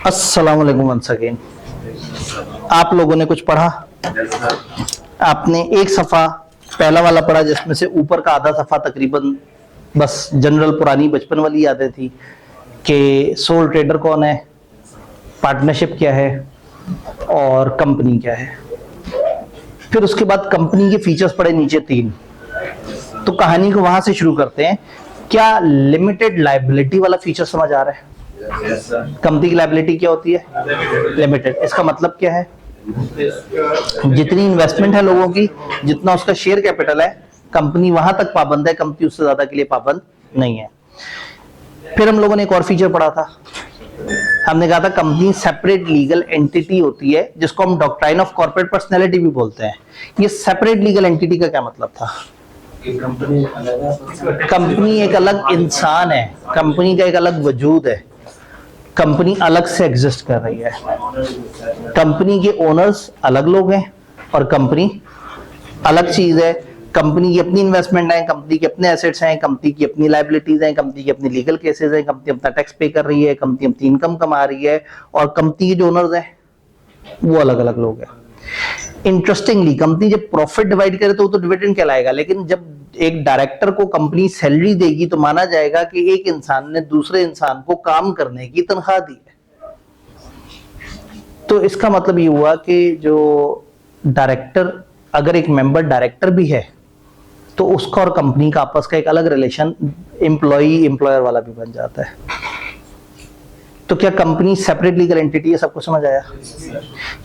अस्सलाम वालेकुम once again. आप लोगों ने कुछ पढ़ा? आपने एक सफा पहला वाला पढ़ा जिसमें से ऊपर का आधा सफा तकरीबन बस जनरल पुरानी बचपन वाली यादें थी कि सोल ट्रेडर कौन है, पार्टनरशिप क्या है और कंपनी क्या है। फिर उसके बाद कंपनी के फीचर्स पढ़े नीचे तीन। तो कहानी को वहां से शुरू करते हैं। क्या लिमिटेड लायबिलिटी वाला फीचर समझ आ रहा है? कंपनी की लायबिलिटी क्या होती है? लिमिटेड। इसका मतलब क्या है? जितनी इन्वेस्टमेंट है लोगों की, जितना उसका शेयर कैपिटल है, कंपनी वहां तक पाबंद है, कंपनी उससे ज्यादा के लिए पाबंद नहीं है। फिर हम लोगों ने एक और फीचर पढ़ा था। हमने कहा था कंपनी सेपरेट लीगल एंटिटी होती है, जिसको हम डॉक्ट्राइन ऑफ कॉर्पोरेट पर्सनैलिटी भी बोलते हैं। ये सेपरेट लीगल एंटिटी का क्या मतलब था? कंपनी एक अलग इंसान है, कंपनी का एक अलग वजूद है, कंपनी अलग से एग्जिस्ट कर रही है। कंपनी के ओनर्स अलग लोग हैं और कंपनी अलग चीज है। कंपनी की अपनी इन्वेस्टमेंट है, कंपनी के अपने एसेट्स हैं, कंपनी की अपनी लायबिलिटीज हैं, कंपनी की अपनी लीगल केसेस हैं, कंपनी अपना टैक्स पे कर रही है, कंपनी अपनी इनकम कमा रही है और कंपनी के जो ओनर्स हैं वो अलग अलग लोग हैं। इंटरेस्टिंगली कंपनी जब प्रॉफिट डिवाइड करे तो वो तो डिविडेंड कहलाएगा, लेकिन जब एक डायरेक्टर को कंपनी सैलरी देगी तो माना जाएगा कि एक इंसान ने दूसरे इंसान को काम करने की तनख्वाह दी है। तो इसका मतलब ये हुआ कि जो डायरेक्टर, अगर एक मेंबर डायरेक्टर भी है तो उसका और कंपनी का आपस का एक अलग रिलेशन एम्प्लॉई एम्प्लॉयर वाला भी बन जाता है। तो क्या कंपनी सेपरेट लीगल एंटिटी है? सबको समझ आया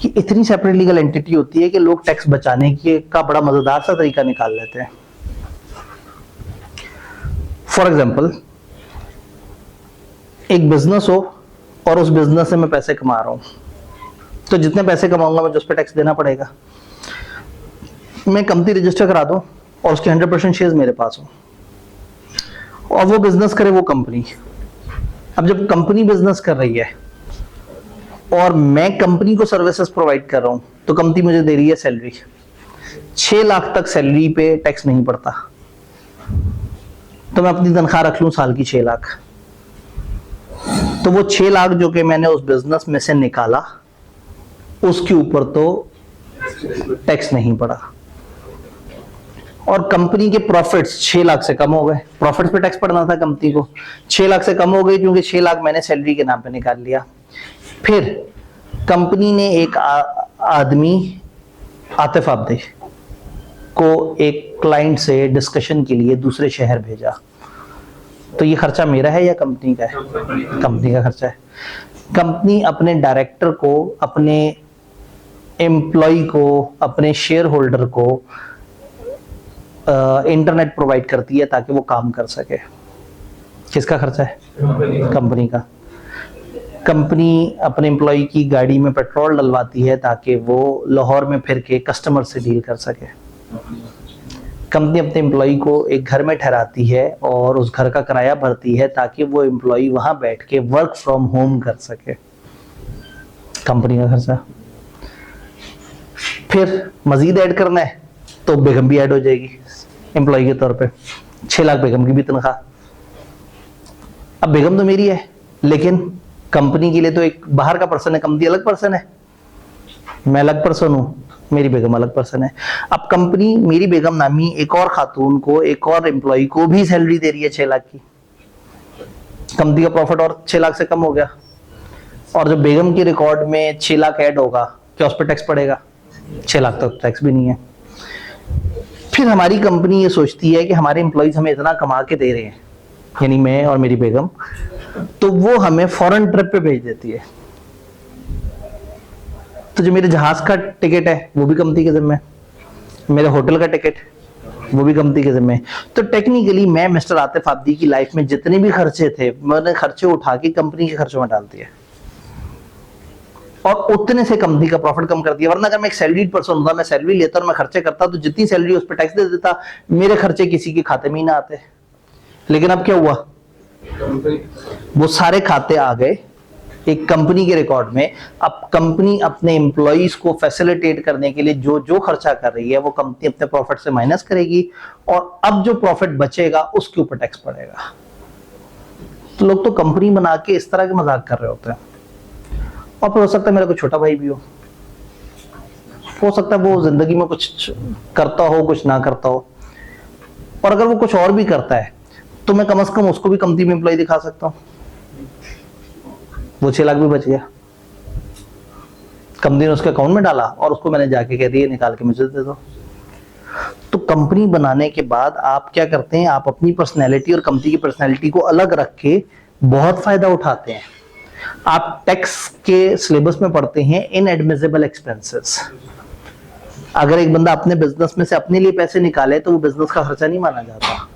कि इतनी सेपरेट लीगल एंटिटी होती है कि लोग टैक्स बचाने के का बड़ा मजेदार सा तरीका निकाल लेते हैं। फॉर एग्जाम्पल, एक बिजनेस हो और उस बिजनेस से मैं पैसे कमा रहा हूं, तो जितने पैसे कमाऊंगा मुझे उस पर टैक्स देना पड़ेगा। मैं कंपनी रजिस्टर करा दूं और उसके 100% शेयर्स मेरे पास हो और वो बिजनेस करे वो कंपनी। अब जब कंपनी बिजनेस कर रही है और मैं कंपनी को सर्विसेज प्रोवाइड कर रहा हूं, तो कंपनी मुझे दे रही है सैलरी। 6 लाख तक सैलरी पे टैक्स नहीं पड़ता, तो मैं अपनी तनख्वाह रख लूं साल की 6 लाख, तो वो 6 लाख जो कि मैंने उस बिजनेस में से निकाला उसके ऊपर तो टैक्स नहीं पड़ा। और कंपनी के प्रॉफिट्स 6 लाख से कम हो गए, प्रॉफिट्स पे टैक्स पड़ना था कंपनी को, 6 लाख से कम हो गई क्योंकि 6 लाख मैंने सैलरी के नाम पे निकाल लिया। फिर कंपनी ने एक आदमी आतिफ आब्दे को एक क्लाइंट से डिस्कशन के लिए दूसरे शहर भेजा, तो ये खर्चा मेरा है या कंपनी का है? कंपनी का खर्चा है। कंपनी अपने डायरेक्टर को, अपने एम्प्लॉय को, अपने शेयर होल्डर को इंटरनेट प्रोवाइड करती है ताकि वो काम कर सके। किसका खर्चा है? कंपनी का। कंपनी अपने एम्प्लॉय की गाड़ी में पेट्रोल डलवाती है ताकि वो लाहौर में फिर के कस्टमर से डील कर सके। कंपनी अपने एम्प्लॉय को एक घर में ठहराती है और उस घर का किराया भरती है ताकि वो एम्प्लॉय वहां बैठ के वर्क फ्रॉम होम कर सके। कंपनी का खर्चा। फिर मजीद ऐड करना है तो बेगम भी ऐड हो जाएगी एम्प्लॉय के तौर पे। 6 लाख बेगम की भी तनख्वाह। अब बेगम तो मेरी है, लेकिन कंपनी के लिए तो एक बाहर का पर्सन है, कंपनी अलग पर्सन है, मैं अलग पर्सन हूं, मेरी बेगम अलग पर्सन है। अब कंपनी मेरी बेगम नामी एक और खातून को, एक और एम्प्लॉय को भी सैलरी दे रही है 6 लाख की। कंपनी का प्रॉफिट और 6 लाख से कम हो गया, और जब बेगम की रिकॉर्ड में 6 लाख ऐड होगा क्या उस पर टैक्स पड़ेगा? 6 लाख तक टैक्स भी नहीं है। फिर हमारी कंपनी ये सोचती है कि हमारे एम्प्लॉइज हमें इतना कमा के दे रहे हैं, यानी मैं और मेरी बेगम, तो वो हमें फॉरेन ट्रिप पे भेज देती है। तो जो मेरे जहाज का टिकट है वो भी कंपनी के जिम्मे, मेरे होटल का टिकट वो भी कंपनी के जिम्मे। तो टेक्निकली मैं मिस्टर आतिफ आब्दी की लाइफ में जितने भी खर्चे थे, मैंने खर्चे उठा के कंपनी के खर्चों में डाल दिए और उतने से कंपनी का प्रॉफिट कम कर दिया। वरना अगर मैं एक सैलरीड पर्सन होता, मैं सैलरी लेता और मैं खर्चे करता, तो जितनी सैलरी उस पर टैक्स दे देता, मेरे खर्चे किसी के खाते में ही ना आते। लेकिन अब क्या हुआ? वो सारे खाते आ गए एक कंपनी के रिकॉर्ड में। अब कंपनी अपने एम्प्लॉइज को फैसिलिटेट करने के लिए जो जो खर्चा कर रही है वो कंपनी अपने प्रॉफिट से माइनस करेगी, और अब जो प्रॉफिट बचेगा उसके ऊपर टैक्स पड़ेगा। तो लोग तो कंपनी बना के इस तरह के मजाक कर रहे होते हैं। और फिर हो सकता है मेरा कोई छोटा भाई भी हो सकता है वो जिंदगी में कुछ करता हो, कुछ ना करता हो, और अगर वो कुछ और भी करता है तो मैं कम से कम उसको भी कंपनी में एम्प्लॉय दिखा सकता हूं। वो 6 लाख भी बच गया, कंपनी ने उसके अकाउंट में डाला और उसको मैंने जाके कह दिया निकाल के मुझे दे दो। तो कंपनी बनाने के बाद आप क्या करते हैं, आप अपनी पर्सनैलिटी और कंपनी की पर्सनैलिटी को अलग रख के बहुत फायदा उठाते हैं। आप टैक्स के सिलेबस में पढ़ते हैं इनएडमिसिबल एक्सपेंसेस। अगर एक बंदा अपने बिजनेस में से अपने लिए पैसे निकाले तो वो बिजनेस का खर्चा नहीं माना जाता।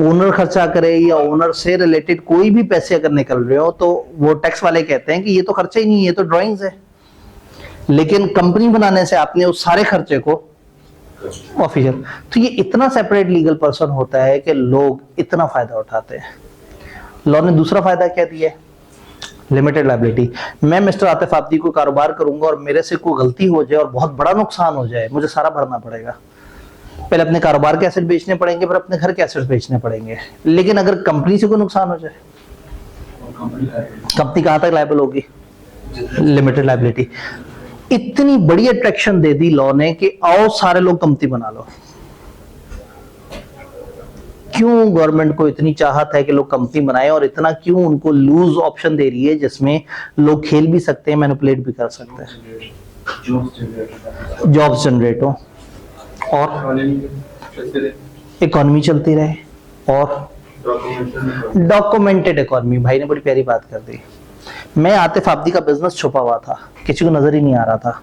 ओनर खर्चा करे या ओनर से रिलेटेड कोई भी पैसे अगर निकल रहे हो तो वो टैक्स वाले कहते हैं कि ये तो खर्चा ही नहीं है, ये तो ड्राइंग्स है। लेकिन कंपनी बनाने से आपने उस सारे खर्चे को ऑफिशियल, तो ये इतना सेपरेट लीगल पर्सन होता है कि लोग इतना फायदा उठाते हैं। लॉ ने दूसरा फायदा क्या दिया है, लिमिटेड लायबिलिटी। मैं मिस्टर आतिफ आब्दी को कारोबार करूंगा और मेरे से कोई गलती हो जाए और बहुत बड़ा नुकसान हो जाए, मुझे सारा भरना पड़ेगा। पहले अपने कारोबार के एसेट बेचने पड़ेंगे, फिर अपने घर के एसेट बेचने पड़ेंगे। लेकिन अगर कंपनी से कोई नुकसान हो जाए, कंपनी कहां तक लायबल होगी, लिमिटेड लायबिलिटी। इतनी बड़ी अट्रैक्शन दे दी लॉ ने कि आओ सारे लोग कंपनी बना लो। क्यों गवर्नमेंट को इतनी चाहत है कि लोग कंपनी बनाए, और इतना क्यों उनको लूज ऑप्शन दे रही है जिसमें लोग खेल भी सकते हैं, मैनिपुलेट भी कर सकते हैं, जॉब्स जनरेट हो और इकोनॉमी चलती रहे, और डॉक्यूमेंटेड इकोनॉमी। भाई ने बड़ी प्यारी बात कर दी। मैं आतिफ आब्दी का बिजनेस छुपा हुआ था, किसी को नजर ही नहीं आ रहा था,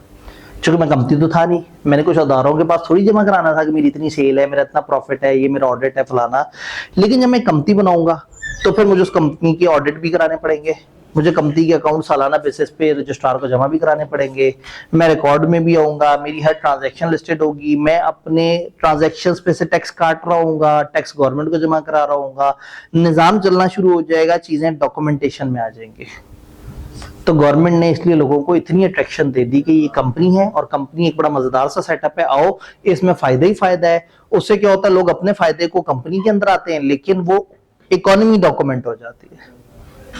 क्योंकि मैं कंपनी तो था नहीं। मैंने कुछ अदारों के पास थोड़ी जमा कराना था कि मेरी इतनी सेल है, मेरा इतना प्रॉफिट है, ये मेरा ऑडिट है फलाना। लेकिन जब मैं कंपनी बनाऊंगा तो फिर मुझे उस कंपनी के ऑडिट भी कराने पड़ेंगे, मुझे कंपनी के अकाउंट सालाना बेसिस पे रजिस्ट्रार को जमा भी कराने पड़ेंगे, मैं रिकॉर्ड में भी आऊंगा, मेरी हर ट्रांजैक्शन लिस्टेड होगी, मैं अपने ट्रांजैक्शंस पे से टैक्स काट रहा हूँ, टैक्स गवर्नमेंट को जमा करा रहा हूँ, निजाम चलना शुरू हो जाएगा, चीजें डॉक्यूमेंटेशन में आ जाएंगी। तो गवर्नमेंट ने इसलिए लोगों को इतनी अट्रैक्शन दे दी कि ये कंपनी है और कंपनी एक बड़ा मजेदार सा सेटअप है, आओ इसमें फायदा ही फायदा है। उससे क्या होता है, लोग अपने फायदे को कंपनी के अंदर आते हैं, लेकिन वो इकोनॉमी डॉक्यूमेंट हो जाती है।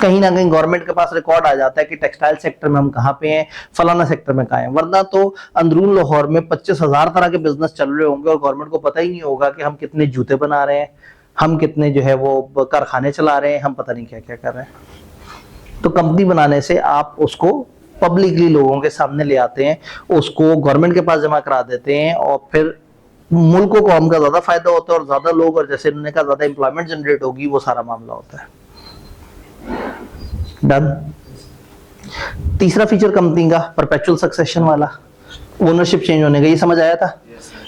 कहीं ना कहीं गवर्नमेंट के पास रिकॉर्ड आ जाता है कि टेक्सटाइल सेक्टर में हम कहाँ पे हैं, फलाना सेक्टर में कहाँ हैं। वरना तो अंदरून लाहौर में 25,000 तरह के बिजनेस चल रहे होंगे और गवर्नमेंट को पता ही नहीं होगा कि हम कितने जूते बना रहे हैं, हम कितने जो है वो कारखाने चला रहे हैं, हम पता नहीं क्या क्या कर रहे हैं। तो कंपनी बनाने से आप उसको पब्लिकली लोगों के सामने ले आते हैं, उसको गवर्नमेंट के पास जमा करा देते हैं, और फिर मुल्क को कौम का ज्यादा फायदा होता है और ज्यादा लोग, और जैसे उन्होंने कहा ज्यादा एम्प्लॉयमेंट जनरेट होगी, वो सारा मामला होता है। डन। तीसरा फीचर कंपनी का परपेचुअल सक्सेशन वाला, ओनरशिप चेंज होने का, ये समझ आया था।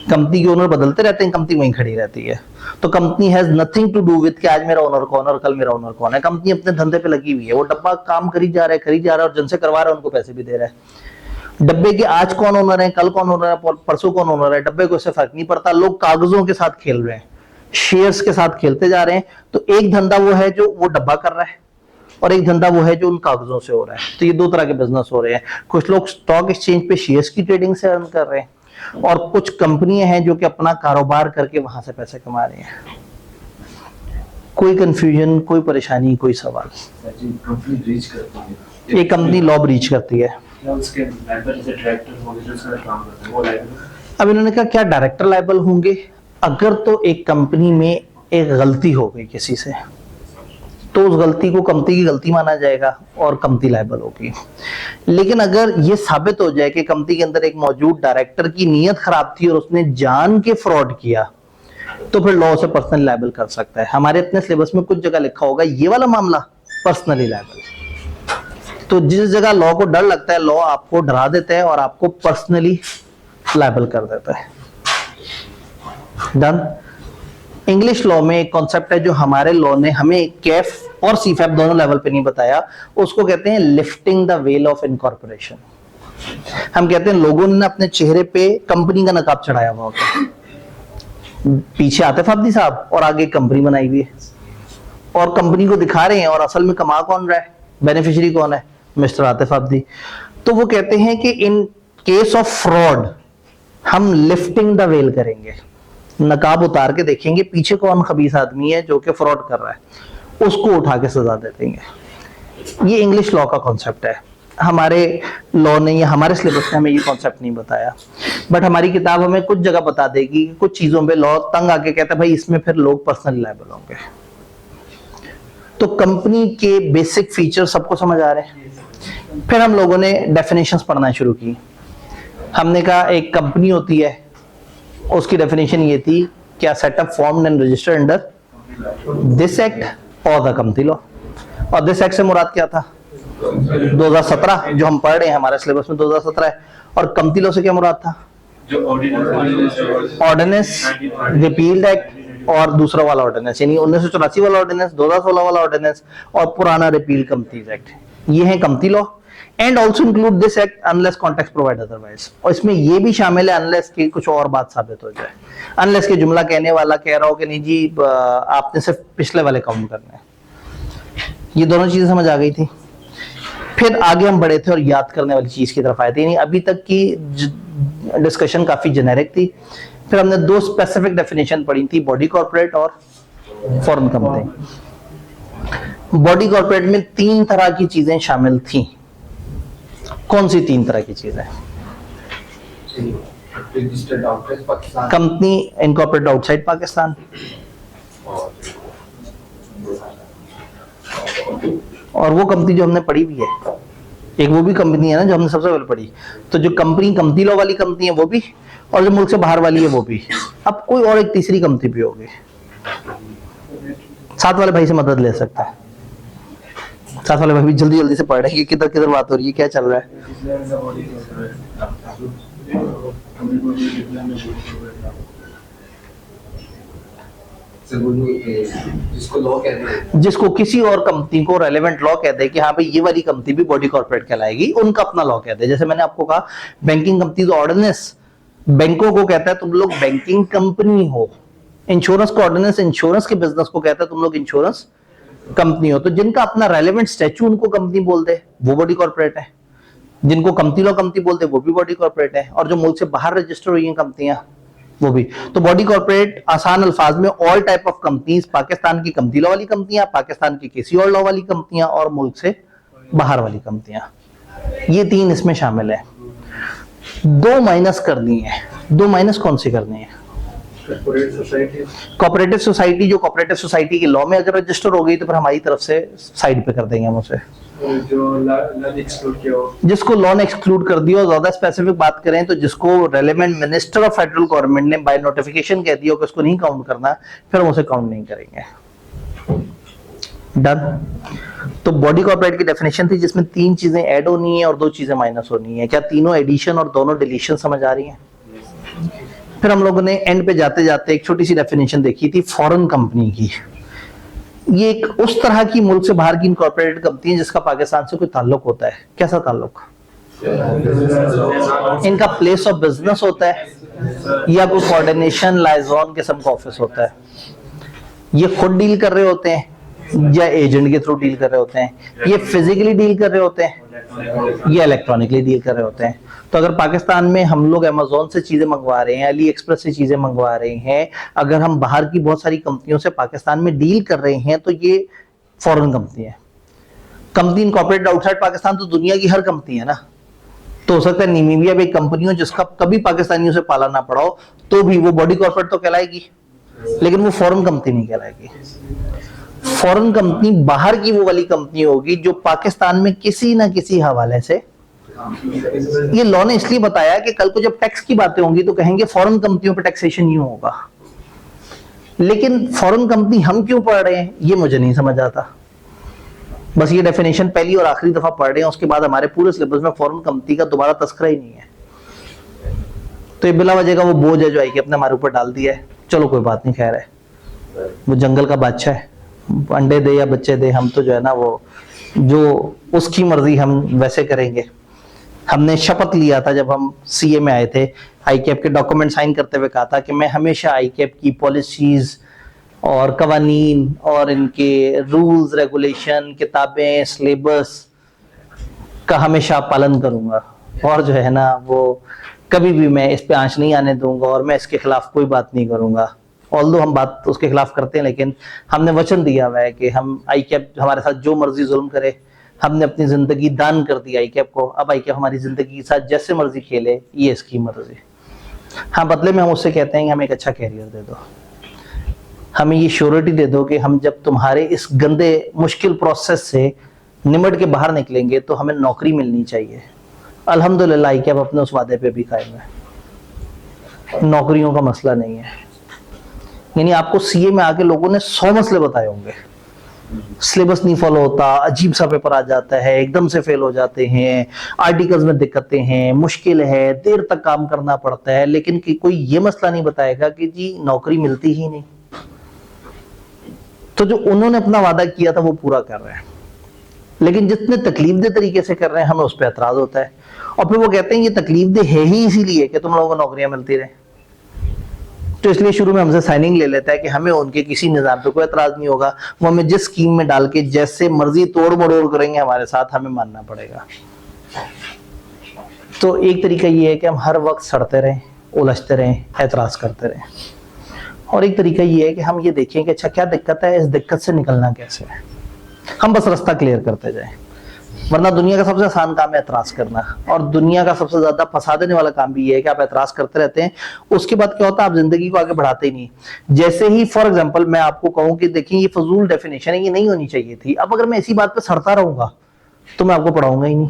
कंपनी के ओनर बदलते रहते हैं, कंपनी वहीं खड़ी रहती है। तो company has nothing to do with कि आज मेरा ओनर कौन है और कल मेरा ओनर कौन है। कंपनी अपने धंधे पे लगी हुई है, वो डब्बा काम करी जा रहा है और जिनसे करवा रहा है उनको पैसे भी दे रहा है। डब्बे के आज कौन ओनर है, कल कौन ओनर है, परसों कौन ओनर है, डब्बे को इससे फर्क नहीं पड़ता। लोग कागजों के साथ खेल रहे हैं, शेयर्स के साथ खेलते जा रहे हैं। तो एक धंधा वो है जो वो डब्बा कर रहा है, और एक धंधा वो है जो उन कागजों से हो रहा है। तो ये दो तरह के बिजनेस हो रहे हैं। कुछ लोग स्टॉक एक्सचेंज पे शेयर्स की ट्रेडिंग से अर्न कर रहे हैं, और कुछ कंपनियां हैं जो कि अपना कारोबार करके वहां से पैसे कमा रही हैं। कोई कंफ्यूजन, कोई परेशानी, कोई सवाल? एक कंपनी लॉ ब्रीच करती है, अब इन्होंने कहा क्या डायरेक्टर लायबल होंगे? अगर तो एक कंपनी में एक गलती हो गई किसी से, तो उस गलती को कंपनी की गलती माना जाएगा और कंपनी लायबल होगी। लेकिन अगर ये साबित हो जाए कि कंपनी के अंदर एक मौजूद डायरेक्टर की नीयत खराब थी और उसने जान के फ्रॉड किया, तो फिर लॉ से पर्सनली लायबल कर सकता है। हमारे अपने सिलेबस में कुछ जगह लिखा होगा ये वाला मामला पर्सनली लायबल। तो जिस जगह लॉ को डर लगता है, लॉ आपको डरा देता है और आपको पर्सनली लायबल कर देता है। डन। इंग्लिश लॉ में एक कॉन्सेप्ट है जो हमारे लॉ ने हमें कैफ और सीफैप दोनों लेवल पे नहीं बताया, उसको कहते हैं lifting the well of incorporation. हम कहते हैं लोगों ने अपने चेहरे पे कंपनी का नकाब चढ़ाया हुआ होता है, पीछे आतिफ आब्दी साहब और आगे कंपनी बनाई हुई है, और कंपनी को दिखा रहे हैं, और असल में कमा कौन रहा है, बेनिफिशियरी कौन है, मिस्टर आतिफ आब्दी। तो वो कहते हैं कि इन केस ऑफ फ्रॉड हम लिफ्टिंग द वेल करेंगे, नकाब उतार के देखेंगे पीछे कौन खबीस आदमी है जो कि फ्रॉड कर रहा है, उसको उठा के सजा दे देंगे। ये इंग्लिश लॉ का कॉन्सेप्ट है, हमारे लॉ ने या हमारे सिलेबस ने हमें ये कॉन्सेप्ट नहीं बताया, बट हमारी किताब हमें कुछ जगह बता देगी कि कुछ चीजों पे लॉ तंग आके कहता है भाई इसमें फिर लोग पर्सनली लायबल होंगे। तो कंपनी के बेसिक फीचर सबको समझ आ रहे हैं। फिर हम लोगों ने डेफिनेशंस पढ़ना शुरू की। हमने कहा एक कंपनी होती है, उसकी डेफिनेशन ये थी, क्या setup formed and registered under this act और द कंपनी लॉ। और दिस एक्ट से मुराद क्या था? 2017 जो हम पढ़ रहे हैं, हमारे सिलेबस में 2017 है। और कंपनी लॉ से क्या मुराद था? जो ऑर्डिनेंस, रिपील्ड एक्ट और दूसरा वाला ऑर्डिनेंस, यानी 1984 वाला ऑर्डिनेंस, 2016 वाला ऑर्डिनेंस और पुराना रिपील कंपनीज एक्ट। ये है company law. And also include this act unless context provide otherwise. और इसमें ये भी शामिल है अनलेस की कुछ और बात साबित हो जाए, अनलेस के जुमला कहने वाला कह रहा हो कि नहीं जी आपने सिर्फ पिछले वाले काउंट करने हैं। ये दोनों चीजें समझ आ गई थी। फिर आगे हम बढ़े थे और याद करने वाली चीज की तरफ आए थे। अभी तक की डिस्कशन काफी जेनेरिक थी। फिर हमने दो स्पेसिफिक डेफिनेशन पढ़ी थी, बॉडी कॉर्पोरेट और फॉरेन कंपनी। बॉडी कॉर्पोरेट में 3 तरह की चीजें शामिल थी। कौन सी 3 तरह की चीजें? कंपनी इनकॉर्पोरेट आउटसाइड पाकिस्तान, और वो कंपनी जो हमने पढ़ी भी है, एक वो भी कंपनी है ना जो हमने सबसे पहले पढ़ी। तो जो कंपनी लॉ वाली कंपनी है वो भी, और जो मुल्क से बाहर वाली है वो भी। अब कोई और एक तीसरी कंपनी भी होगी। साथ वाले भाई से मदद ले सकता है। साथ वाले भाई भी जल्दी जल्दी से पढ़ रहे हैं कि किधर किधर बात हो रही है, क्या चल रहा है। जिसको किसी और कंपनी को रेलेवेंट लॉ कह दे कि हाँ भाई ये वाली कंपनी भी बॉडी कॉर्पोरेट कहलाएगी, उनका अपना लॉ कह दे। जैसे मैंने आपको कहा बैंकिंग कंपनीज ऑर्डिनेंस बैंकों को कहता है तुम लोग बैंकिंग कंपनी हो। इंश्योरेंस को ऑर्डिनेंस इंश्योरेंस के बिजनेस को कहता है तुम लोग इंश्योरेंस कंपनी हो। तो जिनका अपना रेलेवेंट स्टैच्यू उनको कंपनी बोल दे वो बॉडी कॉर्पोरेट है, जिनको कंपनी लॉ कंपनी बोलते वो भी बॉडी कॉर्पोरेट है, और जो मुल्क से बाहर रजिस्टर हुई हैं कंपनियां वो भी। तो बॉडी कॉर्पोरेट आसान अल्फाज में all type of companies, Pakistan की कंपनी लॉ वाली कंपनियां, पाकिस्तान की किसी और लॉ वाली कंपनियां, और मुल्क से बाहर वाली कंपनियां। ये 3 इसमें शामिल है। 2 माइनस करनी है। 2 माइनस कौन सी करनी है? Cooperative society. जो कोऑपरेटिव सोसाइटी के लॉ में अगर रजिस्टर हो गई तो फिर हमारी तरफ से साइड पे कर देंगे हम उसे। जिसको लॉ ने एक्सक्लूड कर दिया, ज्यादा स्पेसिफिक बात करें तो जिसको relevant minister of federal government ने बाय नोटिफिकेशन कह दिया कि उसको नहीं काउंट करना, फिर हम उसे काउंट नहीं करेंगे। डन। तो बॉडी कॉर्पोरेट की डेफिनेशन थी जिसमें 3 चीजें ऐड होनी है और 2 चीजें माइनस होनी है। क्या तीनों एडिशन और दोनों डिलीशन समझ आ रही हैं? फिर हम लोगों ने एंड पे जाते जाते एक छोटी सी डेफिनेशन देखी थी फॉरेन कंपनी की। ये एक उस तरह की मुल्क से बाहर की इनकॉर्पोरेटेड कंपनी है जिसका पाकिस्तान से कोई ताल्लुक होता है। कैसा ताल्लुक? इनका प्लेस ऑफ बिजनेस होता है या कोई कोऑर्डिनेशन लाइजॉन किस्म का ऑफिस होता है। ये खुद डील कर रहे होते हैं या एजेंट के थ्रू डील कर रहे होते हैं, ये फिजिकली डील कर रहे होते हैं या इलेक्ट्रॉनिकली डील कर रहे होते हैं। तो अगर पाकिस्तान में हम लोग अमेज़न से चीजें मंगवा रहे हैं, अली एक्सप्रेस से चीजें मंगवा रहे हैं, अगर हम बाहर की बहुत सारी कंपनियों से पाकिस्तान में डील कर रहे हैं तो ये फॉरेन कंपनी है। कंपनी इनकॉर्पोरेटेड आउटसाइड पाकिस्तान तो दुनिया की हर कंपनी है ना। तो हो सकता है नामीबिया में एक कंपनी हो जिसका कभी पाकिस्तानियों से पाला ना पड़ा हो, तो भी वो बॉडी कॉर्पोरेट तो कहलाएगी, लेकिन वो फॉरेन कंपनी नहीं कहलाएगी। फॉरेन कंपनी बाहर की वो वाली कंपनी होगी जो पाकिस्तान में किसी ना किसी हवाले से। ये लॉ ने इसलिए बताया कि कल को जब टैक्स की बातें होंगी तो कहेंगे फॉरेन कंपनियों पर टैक्सेशन यूं होगा, लेकिन फॉरेन कंपनी हम क्यों पढ़ रहे हैं ये मुझे नहीं समझ आता। बस ये डेफिनेशन पहली और आखिरी दफा पढ़ रहे हैं, उसके बाद हमारे पूरे सिलेबस में फॉरेन कंपनी का दोबारा तस्करा ही नहीं है। तो ये बिला वजह का वो बोझ है जो आई कि अपने हमारे ऊपर डाल दिया है। चलो कोई बात नहीं, खैर है, वो जंगल का बादशाह है, अंडे दे या बच्चे दे, हम तो जो है ना वो जो उसकी मर्जी हम वैसे करेंगे। हमने शपथ लिया था जब हम सीए में आए थे, आईकैप के डॉक्यूमेंट साइन करते हुए कहा था कि मैं हमेशा आईकैप की पॉलिसीज और कवानीन और इनके रूल्स रेगुलेशन, किताबें, सिलेबस का हमेशा पालन करूंगा, और जो है ना वो कभी भी मैं इस पे आंच नहीं आने दूंगा और मैं इसके खिलाफ कोई बात नहीं करूंगा। ऑल्दो हम बात उसके खिलाफ करते हैं, लेकिन हमने वचन दिया हुआ है कि हम आईकैप हमारे साथ जो मर्जी जुल्म करे हमने अपनी जिंदगी दान कर दी आईकैप को, अब आईकैप हमारी जिंदगी के साथ जैसे मर्जी खेले, ये इसकी मर्जी। हाँ, बदले में हम उससे कहते हैं कि हमें एक अच्छा कैरियर दे दो, हमें ये श्योरिटी दे दो कि हम जब तुम्हारे इस गंदे मुश्किल प्रोसेस से निमट के बाहर निकलेंगे तो हमें नौकरी मिलनी चाहिए। अल्हम्दुलिल्लाह आईकैप अपने उस वादे पे भी कायम है, नौकरियों का मसला नहीं है। यानी आपको सीए में आके लोगों ने 100 मसले बताए होंगे, सिलेबस नहीं फॉलो होता, अजीब सा पेपर आ जाता है, एकदम से फेल हो जाते हैं, आर्टिकल्स में दिक्कतें हैं, मुश्किल है, देर तक काम करना पड़ता है, लेकिन कि कोई ये मसला नहीं बताएगा कि जी नौकरी मिलती ही नहीं। तो जो उन्होंने अपना वादा किया था वो पूरा कर रहे हैं, लेकिन जितने तकलीफ दे तरीके से कर रहे हैं हमें उस पर एतराज होता है। और फिर वो कहते हैं ये तकलीफ दे है ही इसीलिए कि तुम लोगों को नौकरियां मिलती रहे, तो इसलिए शुरू में हमसे साइनिंग ले लेता है कि हमें उनके किसी निजाम पे कोई एतराज नहीं होगा, वो हमें जिस स्कीम में डाल के जैसे मर्जी तोड़ मरोड़ करेंगे हमारे साथ, हमें मानना पड़ेगा। तो एक तरीका ये है कि हम हर वक्त सड़ते रहें, उलझते रहें, एतराज करते रहें, और एक तरीका ये है कि हम ये देखें कि अच्छा क्या दिक्कत है, इस दिक्कत से निकलना कैसे है, हम बस रास्ता क्लियर करते जाएं। वरना दुनिया का सबसे आसान काम है एतराज करना, और दुनिया का सबसे ज्यादा फंसा देने वाला काम भी ये है कि आप एतराज करते रहते हैं, उसके बाद क्या होता है आप जिंदगी को आगे बढ़ाते ही नहीं। जैसे ही फॉर एग्जांपल मैं आपको कहूं कि देखिए ये फजूल डेफिनेशन है, ये नहीं होनी चाहिए थी, अब अगर मैं इसी बात पे सड़ता रहूंगा तो मैं आपको पढ़ाऊंगा ही नहीं,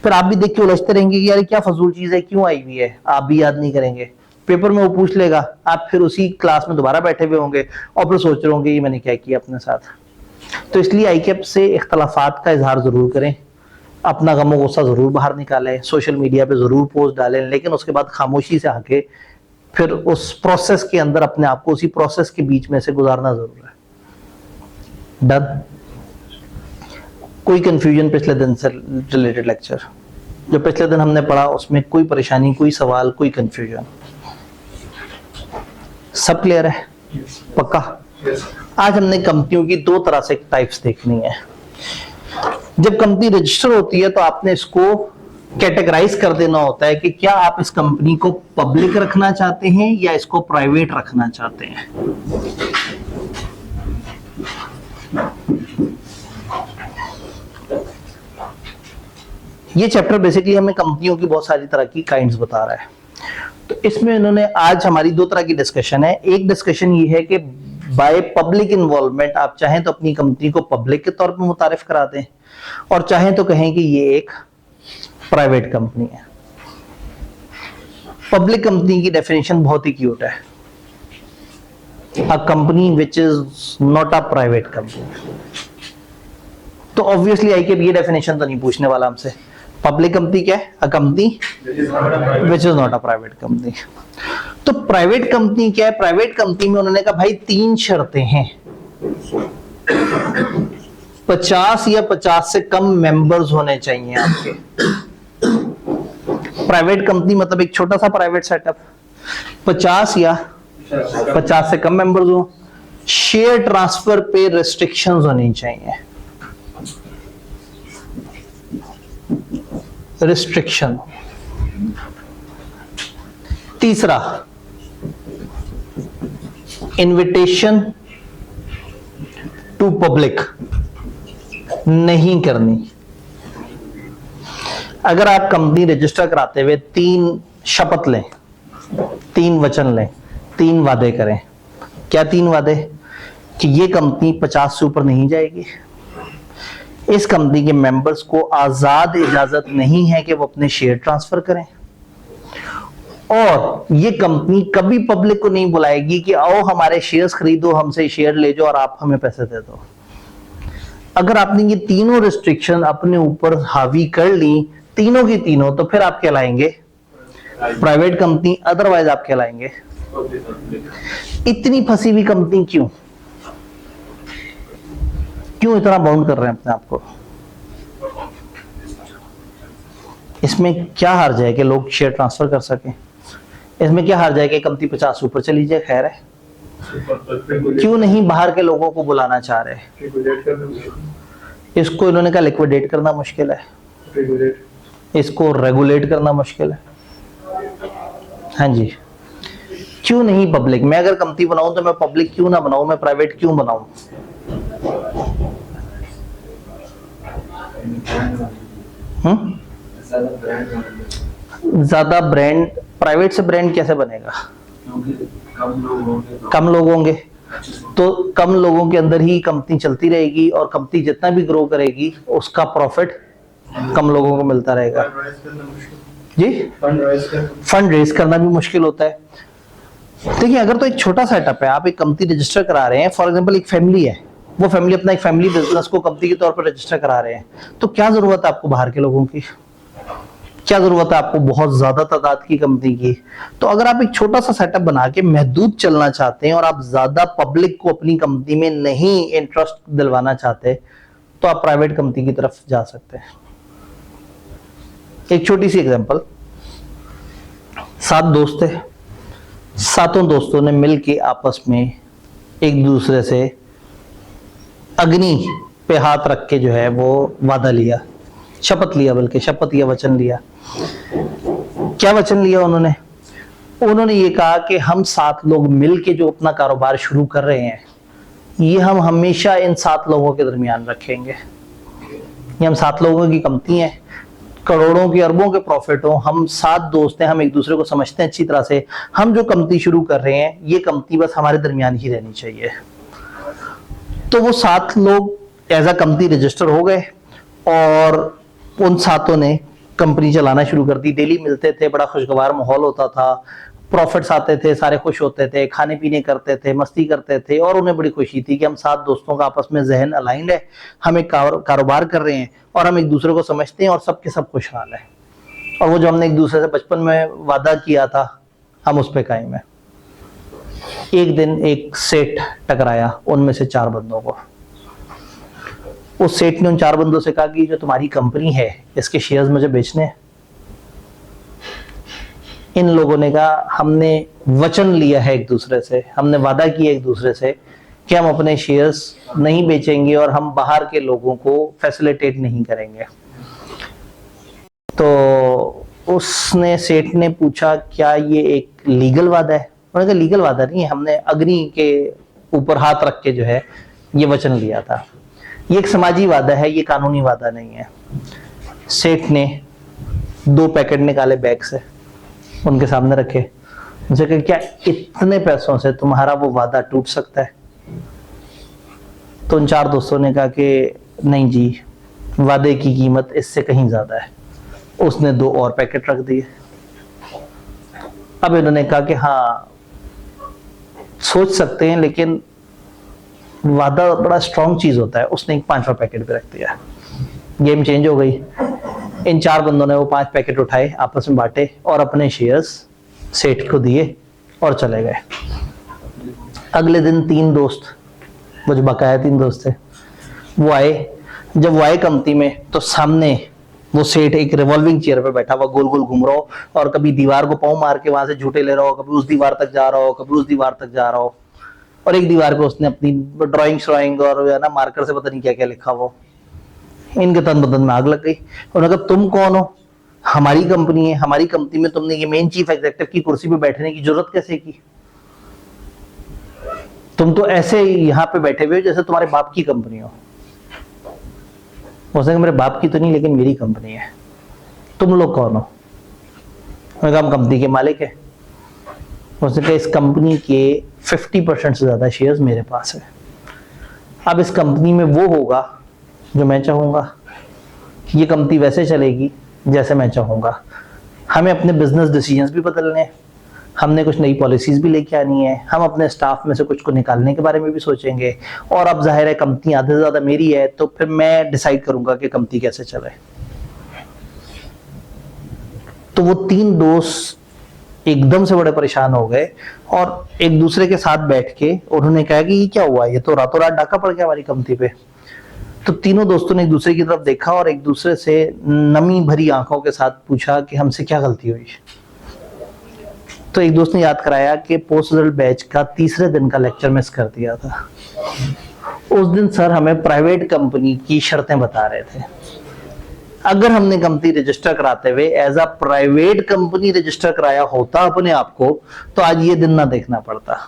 फिर आप भी देख के उलझते रहेंगे कि यार क्या फजूल चीज है, क्यों आई हुई है, आप भी याद नहीं करेंगे, पेपर में वो पूछ लेगा, आप फिर उसी क्लास में दोबारा बैठे हुए होंगे और फिर सोच रहे होंगे ये मैंने क्या किया अपने साथ। तो इसलिए आईकैप से इख्तलाफात का इजहार जरूर करें, अपना गम गुस्सा जरूर बाहर निकालें, सोशल मीडिया पे जरूर पोस्ट डालें, लेकिन उसके बाद खामोशी से आके फिर उस प्रोसेस के अंदर अपने आप को उसी प्रोसेस के बीच में से गुजारना जरूर है। डन? कोई कंफ्यूजन पिछले दिन से रिलेटेड लेक्चर जो पिछले दिन हमने पढ़ा उसमें कोई परेशानी, कोई सवाल, कोई कंफ्यूजन? सब क्लियर है? पक्का? आज हमने कंपनियों की दो तरह से टाइप्स देखनी है। जब कंपनी रजिस्टर होती है तो आपने इसको कैटेगराइज कर देना होता है कि क्या आप इस कंपनी को पब्लिक रखना चाहते हैं या इसको प्राइवेट रखना चाहते हैं। ये चैप्टर बेसिकली हमें कंपनियों की बहुत सारी तरह की काइंड्स बता रहा है। तो इसमें इन्होंने आज हमारी दो तरह की डिस्कशन है। एक डिस्कशन ये है कि बाय पब्लिक इन्वॉल्वमेंट आप चाहें तो अपनी कंपनी को पब्लिक के तौर पर मुतारिफ करा दें और चाहें तो कहें कि ये एक प्राइवेट कंपनी है। पब्लिक कंपनी की डेफिनेशन बहुत ही क्यूट है, a company which is not a private company. तो ऑब्वियसली आईकैप ये डेफिनेशन तो नहीं पूछने वाला हमसे। पब्लिक कंपनी क्या है? A company which is not a private company. तो प्राइवेट कंपनी क्या है? प्राइवेट कंपनी में उन्होंने कहा भाई तीन शर्तें हैं, 50 या 50 से कम मेंबर्स होने चाहिए आपके। प्राइवेट कंपनी मतलब एक छोटा सा प्राइवेट सेटअप, 50 या 50 से कम मेंबर्स हो, शेयर ट्रांसफर पे रिस्ट्रिक्शंस होनी चाहिए, रिस्ट्रिक्शन। तीसरा, इनविटेशन टू पब्लिक नहीं करनी। अगर आप कंपनी रजिस्टर कराते हुए 3 शपथ लें, 3 वचन लें, 3 वादे करें। क्या 3 वादे? कि ये कंपनी 50 से ऊपर नहीं जाएगी, इस कंपनी के मेंबर्स को आजाद इजाजत नहीं है कि वो अपने शेयर ट्रांसफर करें, और ये कंपनी कभी पब्लिक को नहीं बुलाएगी कि आओ हमारे शेयर्स खरीदो, हमसे शेयर ले जाओ और आप हमें पैसे दे दो। अगर आपने ये तीनों रिस्ट्रिक्शन अपने ऊपर हावी कर ली, तीनों की तीनों, तो फिर आप कहलाएंगे प्राइवेट कंपनी, अदरवाइज आप कहलाएंगे। इतनी फंसी हुई कंपनी क्यों इतना बाउंड कर रहे हैं अपने आप को? इसमें क्या हार जाए कि लोग शेयर ट्रांसफर कर सकें? इसमें क्या हार जाए कि कंपनी 50 ऊपर चली जाए? खैर है, क्यों नहीं बाहर के लोगों को बुलाना चाह रहे? इसको इन्होंने कहा लिक्विडेट करना मुश्किल है, इसको रेगुलेट करना मुश्किल है। हाँ जी, क्यों नहीं पब्लिक? मैं अगर कंपनी बनाऊं तो मैं पब्लिक क्यों ना बनाऊं, मैं प्राइवेट क्यों बनाऊं? ज्यादा ब्रांड, प्राइवेट से ब्रांड कैसे बनेगा? कम लोग होंगे तो कम लोगों के अंदर ही कंपनी चलती रहेगी, और कंपनी जितना भी ग्रो करेगी उसका प्रॉफिट कम लोगों को मिलता रहेगा। जी, फंड रेज करना भी मुश्किल होता है। देखिए, अगर तो एक छोटा सेटअप है, आप एक कंपनी रजिस्टर करा रहे हैं, फॉर एग्जांपल एक फैमिली है, वो फैमिली अपना एक फैमिली बिजनेस को कंपनी के तौर पर रजिस्टर करा रहे हैं, तो क्या जरूरत है आपको बाहर के लोगों की? क्या जरूरत है आपको बहुत ज्यादा तादाद की कंपनी की? तो अगर आप एक छोटा सा सेटअप बना के महदूद चलना चाहते हैं और आप ज्यादा पब्लिक को अपनी कंपनी में नहीं इंटरेस्ट दिलवाना चाहते, तो आप प्राइवेट कंपनी की तरफ जा सकते हैं। एक छोटी सी एग्जांपल, 7 दोस्त थे, 7 दोस्तों ने मिलके आपस में एक दूसरे से अग्नि पे हाथ रख के जो है वो वादा लिया, शपथ लिया, बल्कि शपथ या वचन लिया। क्या वचन लिया उन्होंने? उन्होंने ये कहा कि हम 7 लोग मिलके जो अपना कारोबार शुरू कर रहे हैं, ये हम हमेशा इन 7 लोगों के दरमियान रखेंगे। ये हम 7 लोगों की कंपनी है, करोड़ों की अरबों के प्रॉफिट हो, हम 7 दोस्त हैं, हम एक दूसरे को समझते हैं अच्छी तरह से, हम जो कंपनी शुरू कर रहे हैं ये कंपनी बस हमारे दरमियान ही रहनी चाहिए। तो वो 7 लोग एज अ कंपनी रजिस्टर हो गए और उन 7 ने कंपनी चलाना शुरू कर दी। डेली मिलते थे, बड़ा खुशगवार माहौल होता था, प्रॉफिट्स आते थे, सारे खुश होते थे, खाने पीने करते थे, मस्ती करते थे, और उन्हें बड़ी खुशी थी कि हम 7 दोस्तों का आपस में जहन अलाइंड है, हम एक कारोबार कर रहे हैं और हम एक दूसरे को समझते हैं और सबके सब खुशहाल है, और वो जो हमने एक दूसरे से बचपन में वादा किया था हम उस पर कायम है। एक दिन एक सेठ टकराया उनमें से 4 बंदों को। उस सेठ ने उन 4 बंदों से कहा कि जो तुम्हारी कंपनी है इसके शेयर्स मुझे बेचने हैं। इन लोगों ने कहा हमने वचन लिया है एक दूसरे से, हमने वादा किया एक दूसरे से कि हम अपने शेयर्स नहीं बेचेंगे और हम बाहर के लोगों को फैसिलिटेट नहीं करेंगे। तो उसने सेठ ने पूछा क्या ये एक लीगल वादा है? उन्होंने कहा लीगल वादा नहीं है, हमने अग्नि के ऊपर हाथ रख के जो है ये वचन लिया था, ये एक समाजी वादा है, ये कानूनी वादा नहीं है। सेठ ने 2 पैकेट निकाले बैग से, उनके सामने रखे, उनसे कहा क्या इतने पैसों से तुम्हारा वो वादा टूट सकता है? तो उन 4 दोस्तों ने कहा कि नहीं जी, वादे की कीमत इससे कहीं ज्यादा है। उसने 2 और पैकेट रख दिए। अब इन्होंने कहा कि हाँ सोच सकते हैं, लेकिन वादा बड़ा स्ट्रॉन्ग चीज होता है। उसने एक 5वां पैकेट पे रख दिया। गेम चेंज हो गई। इन 4 बंदों ने वो 5 पैकेट उठाए, आपस में बांटे और अपने शेयर्स सेठ को दिए और चले गए। अगले दिन 3 दोस्त, वो जो बकाया 3 दोस्त थे, वो आए। जब वो आए कंपनी में तो सामने वो सेठ एक रिवॉल्विंग चेयर पे बैठा हुआ गोल गोल घूम रहा हो, और कभी दीवार को पाँव मार के वहां से झूठे ले रहा हो, कभी उस दीवार तक जा रहा हो, कभी उस दीवार तक जा रहा हो, और एक दीवार पे उसने अपनी ड्राइंग और ना मार्कर से पता नहीं क्या क्या लिखा हो। इनके तन बदन में आग लग गई। उन्होंने कहा तुम कौन हो? हमारी कंपनी है, हमारी कंपनी में तुमने ये मेन चीफ एग्जीक्यूटिव की कुर्सी पे बैठने की जरूरत कैसे की? तुम तो ऐसे यहाँ पे बैठे हुए हो जैसे तुम्हारे बाप की कंपनी हो। उसने कहा मेरे बाप की तो नहीं, लेकिन मेरी कंपनी है। तुम लोग कौन हो? मैंने कहा हम कंपनी के मालिक है। उसने कहा इस कंपनी के 50% से ज्यादा शेयर्स मेरे पास है। अब इस कंपनी में वो होगा जो मैं चाहूंगा, ये कंपनी वैसे चलेगी जैसे मैं चाहूंगा। हमें अपने बिजनेस डिसीजंस भी बदलने हैं, हमने कुछ नई पॉलिसीज भी लेके आनी है, हम अपने स्टाफ में से कुछ को निकालने के बारे में भी सोचेंगे। और अब जाहिर है कंपनी आधे से ज्यादा मेरी है, तो फिर मैं डिसाइड करूंगा कि कंपनी कैसे चले। तो वो 3 दोस्त एकदम से बड़े परेशान हो गए और एक दूसरे के साथ बैठ के उन्होंने कहा कि ये क्या हुआ, ये तो रातों रात डाका पड़ गया हमारी कंपनी पे। तो तीनों दोस्तों ने एक दूसरे की तरफ देखा और एक दूसरे से नमी भरी आंखों के साथ पूछा कि हमसे क्या गलती हुई। तो एक दोस्त ने याद कराया कि पोस्ट रिजल्ट बैच का 3रे दिन का लेक्चर मिस कर दिया था। उस दिन सर हमें प्राइवेट कंपनी की शर्तें बता रहे थे। अगर हमने कंपनी रजिस्टर कराते हुए as a private company register कराया होता अपने आप को, तो आज ये दिन ना देखना पड़ता।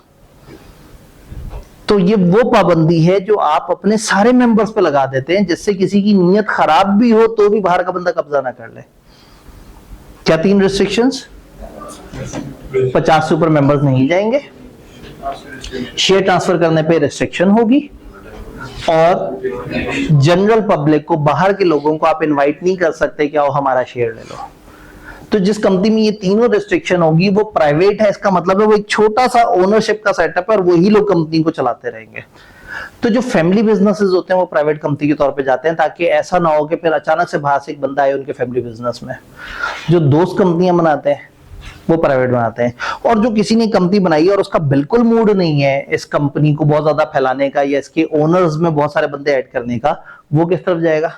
तो ये वो पाबंदी है जो आप अपने सारे मेंबर्स पे लगा देते हैं, जिससे किसी की नीयत खराब भी हो तो भी बाहर का बंदा कब्जा ना कर ले। क्या 3 रिस्ट्रिक्शंस? 50 से ऊपर मेंबर्स नहीं जाएंगे, शेयर ट्रांसफर करने पे रिस्ट्रिक्शन होगी, और जनरल पब्लिक को, बाहर के लोगों को आप इनवाइट नहीं कर सकते कि आओ हमारा शेयर ले लो। तो जिस कंपनी में ये तीनों रिस्ट्रिक्शन होगी वो प्राइवेट है, इसका मतलब है वो एक छोटा सा ओनरशिप का सेटअप है और वही लोग कंपनी को चलाते रहेंगे। तो जो फैमिली बिजनेसेस होते हैं वो प्राइवेट कंपनी के तौर पे जाते हैं, ताकि ऐसा ना हो कि फिर अचानक से बाहर से एक बंदा आए उनके फैमिली बिजनेस में। जो दोस्त कंपनियां बनाते हैं वो प्राइवेट बनाते हैं, और जो किसी ने कंपनी बनाई है और उसका बिल्कुल मूड नहीं है इस कंपनी को बहुत ज्यादा फैलाने का या इसके ओनर्स में बहुत सारे बंदे ऐड करने का, वो किस तरफ जाएगा?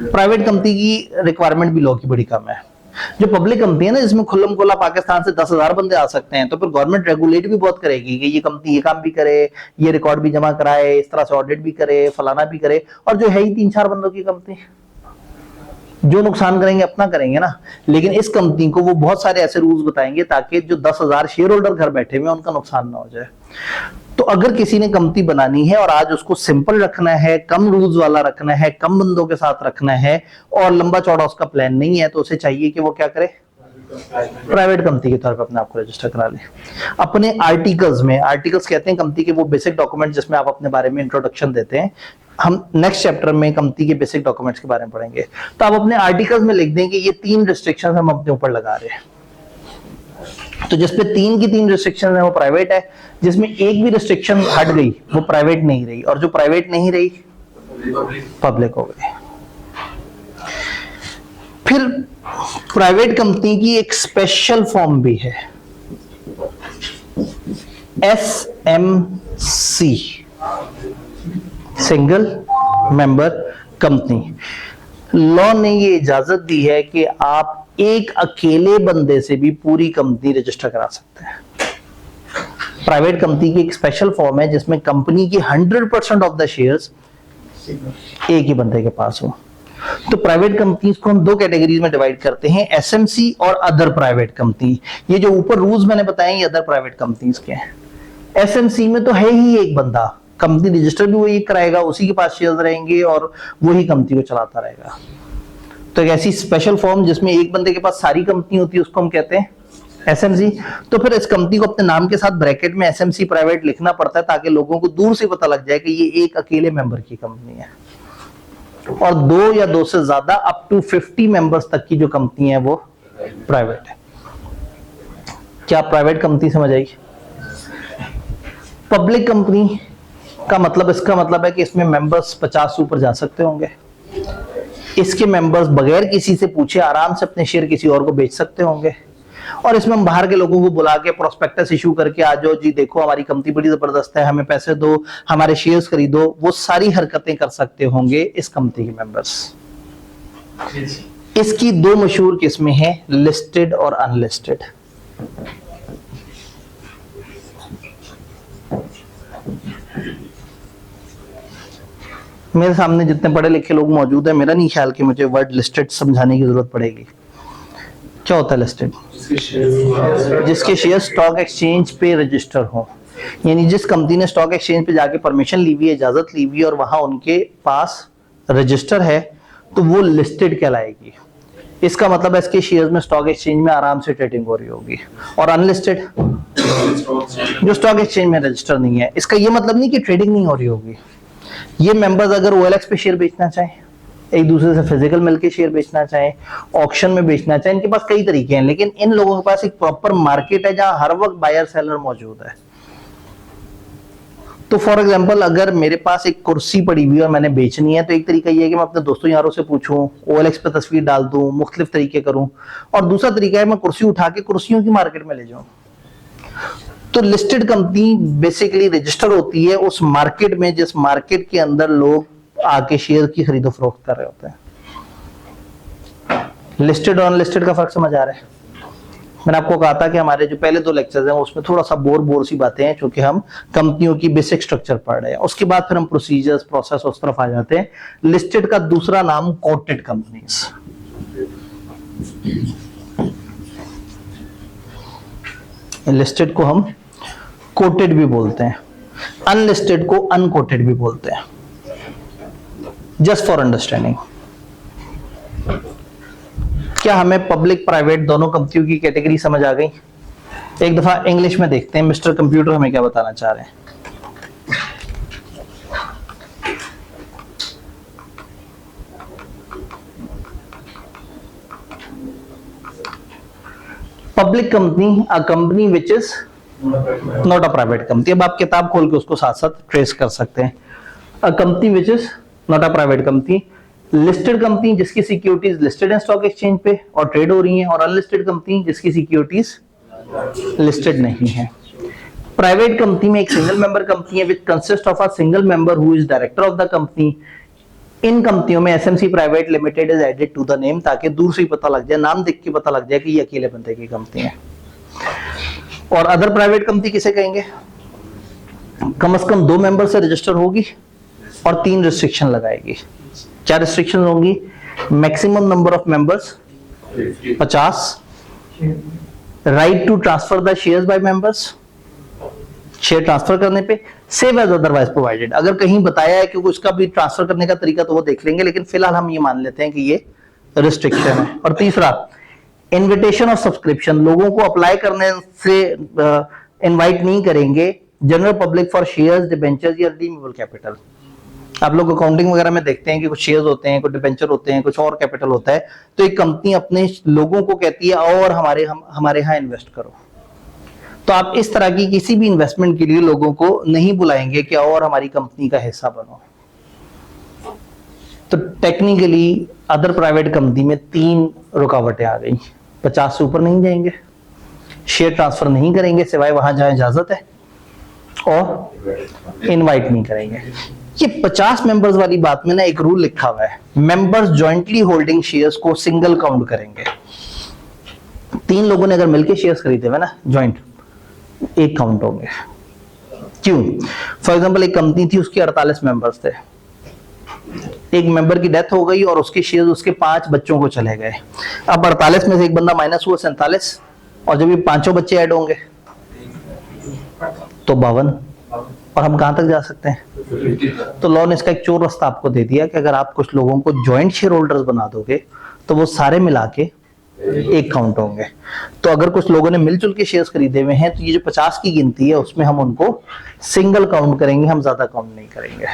प्राइवेट कंपनी की रिक्वायरमेंट भी लॉ की बड़ी कम है। जो पब्लिक कंपनी है ना, जिसमें खुल्लम खुल्ला पाकिस्तान से 10,000 बंदे आ सकते हैं, तो फिर गवर्नमेंट रेगुलेट भी बहुत करेगी कि ये कंपनी ये काम भी करे, ये रिकॉर्ड भी जमा कराए, इस तरह से ऑडिट भी करे, फलाना भी करे। और जो है ही 3-4 बंदों की कंपनी, जो नुकसान करेंगे अपना करेंगे ना। लेकिन इस कंपनी को वो बहुत सारे ऐसे रूल्स बताएंगे ताकि जो 10,000 शेयर होल्डर घर बैठे हुए उनका नुकसान ना हो जाए। तो अगर किसी ने कंपनी बनानी है और आज उसको सिंपल रखना है, कम रूल्स वाला रखना है, कम बंदों के साथ रखना है, और लंबा चौड़ा उसका प्लान नहीं है, तो उसे चाहिए कि वो क्या करे? प्राइवेट कंपनी के तौर पर अपने आप को रजिस्टर करा ले। अपने आर्टिकल्स में, आर्टिकल्स कहते हैं कंपनी के वो बेसिक डॉक्यूमेंट जिसमें आप अपने बारे में इंट्रोडक्शन देते हैं। हम नेक्स्ट चैप्टर में कंपनी के बेसिक डॉक्यूमेंट्स के बारे में पढ़ेंगे। तो आप अपने आर्टिकल्स में लिख दें कि ये 3 रिस्ट्रिक्शंस हम अपने ऊपर लगा रहे हैं। तो जिसपे 3 की 3 रिस्ट्रिक्शन है वो प्राइवेट है, जिसमें एक भी रिस्ट्रिक्शन हट गई वो प्राइवेट नहीं रही, और जो प्राइवेट नहीं रही पब्लिक हो गई। फिर प्राइवेट कंपनी की एक स्पेशल फॉर्म भी है, SMC, single member company. Law ने ये इजाजत दी है कि आप एक अकेले बंदे से भी पूरी कंपनी रजिस्टर करा सकते हैं। प्राइवेट कंपनी की एक स्पेशल फॉर्म है जिसमें कंपनी की 100% ऑफ द शेयर्स एक ही बंदे के पास हो। तो प्राइवेट कंपनीज को हम 2 कैटेगरीज में डिवाइड करते हैं, एसएमसी और अदर प्राइवेट कंपनी। ये जो ऊपर रूल्स मैंने बताए ये अदर प्राइवेट कंपनीज के हैं। एसएमसी में तो है ही एक बंदा, कंपनी रजिस्टर भी वही कराएगा, उसी के पास शेयर्स रहेंगे और वही कंपनी को चलाता रहेगा। तो एक ऐसी स्पेशल फॉर्म जिसमें एक बंदे के पास सारी कंपनी होती है उसको हम कहते हैं एसएमसी। तो फिर इस कंपनी को अपने नाम के साथ ब्रैकेट में एसएमसी प्राइवेट लिखना पड़ता है ताकि लोगों को दूर से पता लग जाए कि ये एक अकेले मेंबर की कंपनी है। और 2 या 2 से ज्यादा अप टू 50 मेंबर्स तक की जो कंपनी है वो प्राइवेट है। क्या प्राइवेट कंपनी समझ आई? पब्लिक कंपनी का मतलब, इसका मतलब है कि इसमें मेंबर्स 50 से ऊपर जा सकते होंगे। इसके मेंबर्स बगैर किसी से पूछे आराम से अपने शेयर किसी और को बेच सकते होंगे। और इसमें हम बाहर के लोगों को बुला के प्रोस्पेक्टस इशू करके आ जाओ जी, देखो हमारी कंपनी बड़ी जबरदस्त है, हमें पैसे दो, हमारे शेयर्स खरीदो, वो सारी हरकतें कर सकते होंगे इस कंपनी के मेंबर्स। इसकी 2 मशहूर किस्में हैं, लिस्टेड और अनलिस्टेड। मेरे सामने जितने पढ़े लिखे लोग मौजूद हैं, मेरा नहीं ख्याल कि मुझे वर्ड लिस्टेड समझाने की जरूरत पड़ेगी। क्या होता है लिस्टेड? जिसके शेयर स्टॉक एक्सचेंज पे रजिस्टर हो, यानी जिस कंपनी ने स्टॉक एक्सचेंज पे जाके परमिशन ली हुई है, इजाजत ली हुई है और वहां उनके पास रजिस्टर है, तो वो लिस्टेड कहलाएगी। इसका मतलब है इसके शेयर्स में स्टॉक एक्सचेंज में आराम से ट्रेडिंग हो रही होगी। और अनलिस्टेड जो स्टॉक एक्सचेंज में रजिस्टर नहीं है, इसका ये मतलब नहीं कि ट्रेडिंग नहीं हो रही होगी। ये मेंबर्स अगर OLX पे शेयर बेचना चाहें, एक दूसरे से फिजिकल मिलके शेयर बेचना चाहें, ऑक्शन में बेचना चाहें, इनके पास कई तरीके हैं, लेकिन इन लोगों के पास एक प्रॉपर मार्केट है जहां हर वक्त बायर सेलर मौजूद है। तो फॉर एग्जांपल अगर मेरे पास एक कुर्सी पड़ी हुई और मैंने बेचनी है, तो एक तरीका ये है कि मैं अपने दोस्तों यारों से पूछूं, OLX पे तस्वीर डाल दूं, मुख्तलिफ तरीके करूं। और दूसरा तरीका है मैं कुर्सी उठा के कुर्सियों की मार्केट में ले जाऊं। तो लिस्टेड कंपनी बेसिकली रजिस्टर होती है उस मार्केट में जिस मार्केट के अंदर लोग आके शेयर की खरीदो फरोख्त कर रहे होते हैं। लिस्टेड और अनलिस्टेड का फर्क समझ आ रहा है? मैंने आपको कहा था कि हमारे जो पहले 2 लेक्चर्स हैं उसमें थोड़ा सा बोर सी बातें हैं, क्योंकि हम कंपनियों की बेसिक स्ट्रक्चर पढ़ रहे हैं। उसके बाद फिर हम प्रोसीजर्स, प्रोसेस उस तरफ आ जाते हैं। लिस्टेड का दूसरा नाम कोटेड कंपनीज। लिस्टेड को हम कोटेड भी बोलते हैं। अनलिस्टेड को अनकोटेड भी बोलते हैं, जस्ट फॉर अंडरस्टैंडिंग। क्या हमें पब्लिक प्राइवेट दोनों कंपनियों की कैटेगरी समझ आ गई? एक दफा इंग्लिश में देखते हैं मिस्टर कंप्यूटर हमें क्या बताना चाह रहे हैं। Public company, a company which is not a private company. अब आप किताब खोल के उसको साथ साथ ट्रेस कर सकते हैं। A company which is not a private company, listed company जिसकी सिक्योरिटीज लिस्टेड है स्टॉक एक्सचेंज पे और ट्रेड हो रही हैं, और अनलिस्टेड कंपनी जिसकी सिक्योरिटीज लिस्टेड नहीं है। प्राइवेट कंपनी में एक सिंगल मेंबर कंपनी है which consist of a single member who is director of the company. इन कंपनियों में SMC private limited is added to the name, ताकि दूर से ही पता लग जाए, नाम देख के पता लग जाए कि ये अकेले बंदे की कंपनी है। और अदर प्राइवेट कंपनी किसे कहेंगे? कम से कम 2 मेंबर से रजिस्टर होगी और 3 रिस्ट्रिक्शन लगाएगी। क्या रिस्ट्रिक्शन होंगी? Maximum number of members 50, right to transfer the shares by members, share transfer करने पे, सेव एज अदरवाइज प्रोवाइडेड। अगर कहीं बताया है कि उसका भी ट्रांसफर करने का तरीका तो वो देख लेंगे, लेकिन फिलहाल हम ये मान लेते हैं कि ये रिस्ट्रिक्शन है। और तीसरा, इनविटेशन और सब्सक्रिप्शन, लोगों को अप्लाई करने से इनवाइट नहीं करेंगे general public for shares, debentures या रिडीमेबल कैपिटल। आप लोग अकाउंटिंग वगैरह में देखते हैं कि कुछ शेयर्स होते हैं, कुछ डिबेंचर होते हैं, कुछ और कैपिटल होता है। तो एक कंपनी अपने लोगों को कहती है और हमारे यहाँ इन्वेस्ट करो। तो आप इस तरह की किसी भी इन्वेस्टमेंट के लिए लोगों को नहीं बुलाएंगे कि और हमारी कंपनी का हिस्सा बनो। तो टेक्निकली अदर प्राइवेट कंपनी में 3 रुकावटें आ गई। 50 से ऊपर नहीं जाएंगे, शेयर ट्रांसफर नहीं करेंगे सिवाय वहां जहां इजाजत है, और इनवाइट नहीं करेंगे। ये 50 मेंबर्स वाली बात में ना एक रूल लिखा हुआ है, मेंबर्स जॉइंटली होल्डिंग शेयर्स को सिंगल काउंट करेंगे। 3 लोगों ने अगर मिलकर शेयर्स खरीदे हुए ना जॉइंट, एक काउंट होंगे। क्यों? फॉर एग्जांपल एक कंपनी थी, उसके 48 मेंबर्स थे, एक मेंबर की डेथ हो गई और उसके शेयर्स उसके 5 बच्चों को चले गए। अब 48 में से एक बंदा माइनस हुआ 47, और जब ये 5 बच्चे ऐड होंगे तो 52, और हम कहां तक जा सकते हैं? तो लॉ ने इसका एक चोर रास्ता आपको दे दिया कि अगर आप कुछ लोगों को जॉइंट शेयर होल्डर्स बना दोगे तो वो सारे मिला के एक काउंट होंगे। तो अगर कुछ लोगों ने मिलजुल के शेयर्स खरीदे हुए हैं तो ये जो 50 की गिनती है उसमें हम उनको सिंगल काउंट करेंगे, हम ज्यादा काउंट नहीं करेंगे।